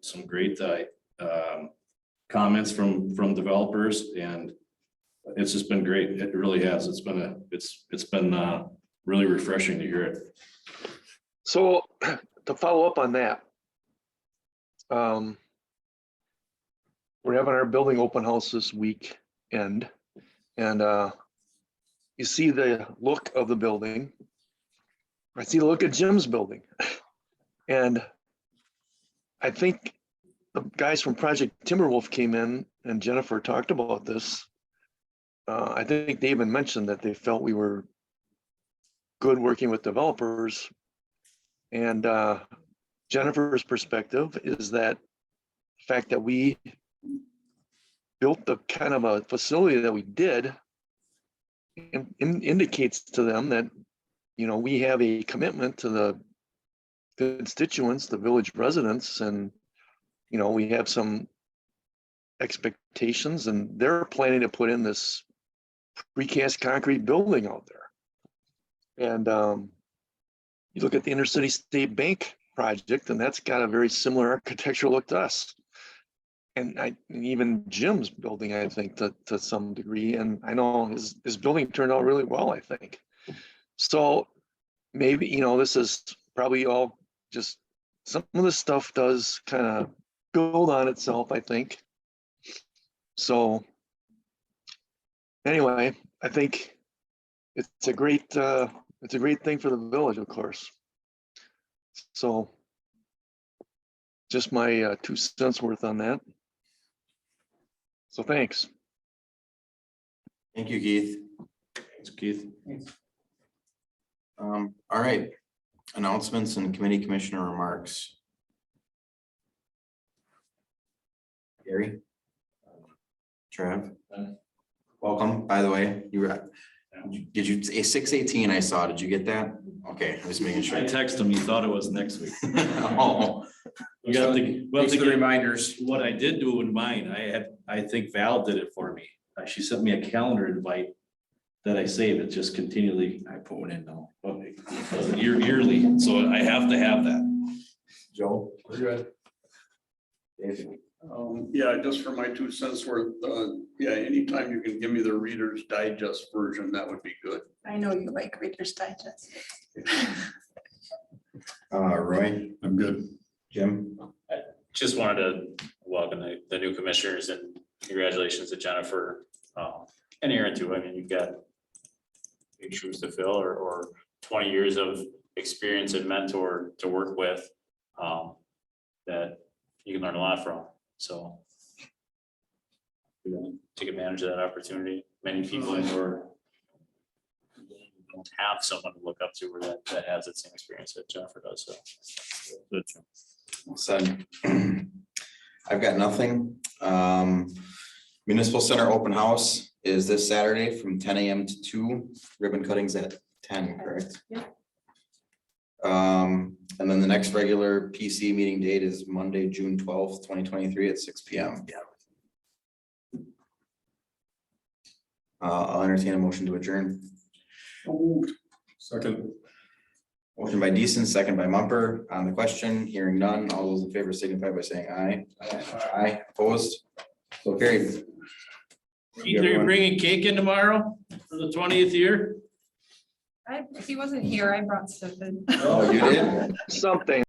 comments from developers, and it's just been great. It really has. It's been really refreshing to hear it. So to follow up on that, we're having our building open house this weekend, and you see the look of the building. I see the look of Jim's building, and I think the guys from Project Timberwolf came in, and Jennifer talked about this. I think they even mentioned that they felt we were good working with developers. And Jennifer's perspective is that the fact that we built the kind of a facility that we did indicates to them that, you know, we have a commitment to the constituents, the village residents, and, you know, we have some expectations, and they're planning to put in this precast concrete building out there. And you look at the Intercity State Bank project, and that's got a very similar architectural look to us. And even Jim's building, I think, to some degree. And I know his building turned out really well, I think. So maybe, you know, this is probably all just, some of this stuff does kind of build on itself, I think. So anyway, I think it's a great thing for the village, of course. So just my 2 cents worth on that. So thanks. Thank you, Keith. Thanks, Keith. All right, announcements and committee commissioner remarks. Gary? Trev? Welcome, by the way. Did you say 6:18? I saw, did you get that? Okay, I was making sure. I texted him, he thought it was next week. Oh, We got the, well, Thanks for the reminders. what I did do in mine, I think Val did it for me. She sent me a calendar invite that I save. It just continually, I put one in now. yearly, so I have to have that. Joe, we're good. Yeah, just for my 2 cents worth, yeah, anytime you can give me the Reader's Digest version, that would be good. I know you like Reader's Digest. Roy, I'm good. Jim, Just wanted to welcome the new commissioners and congratulations to Jennifer. And Aaron too. I mean, you've got big shoes to fill or 20 years of experience and mentor to work with that you can learn a lot from. So take advantage of that opportunity. Many people in your don't have someone to look up to or that has that same experience that Jennifer does. So good. said. I've got nothing. Municipal Center Open House is this Saturday from 10 a.m. to 2. Ribbon cutting's at 10, correct? Yeah. And then the next regular PC meeting date is Monday, June 12th, 2023 at 6 p.m. I'll entertain a motion to adjourn. Second. Motion by Deason, second by Mumper. On the question, hearing none, all those in favor signify by saying aye. Aye, opposed? So carried. Are you bringing cake in tomorrow for the 20th year? If he wasn't here, I brought stuff in. Oh, you did? Something.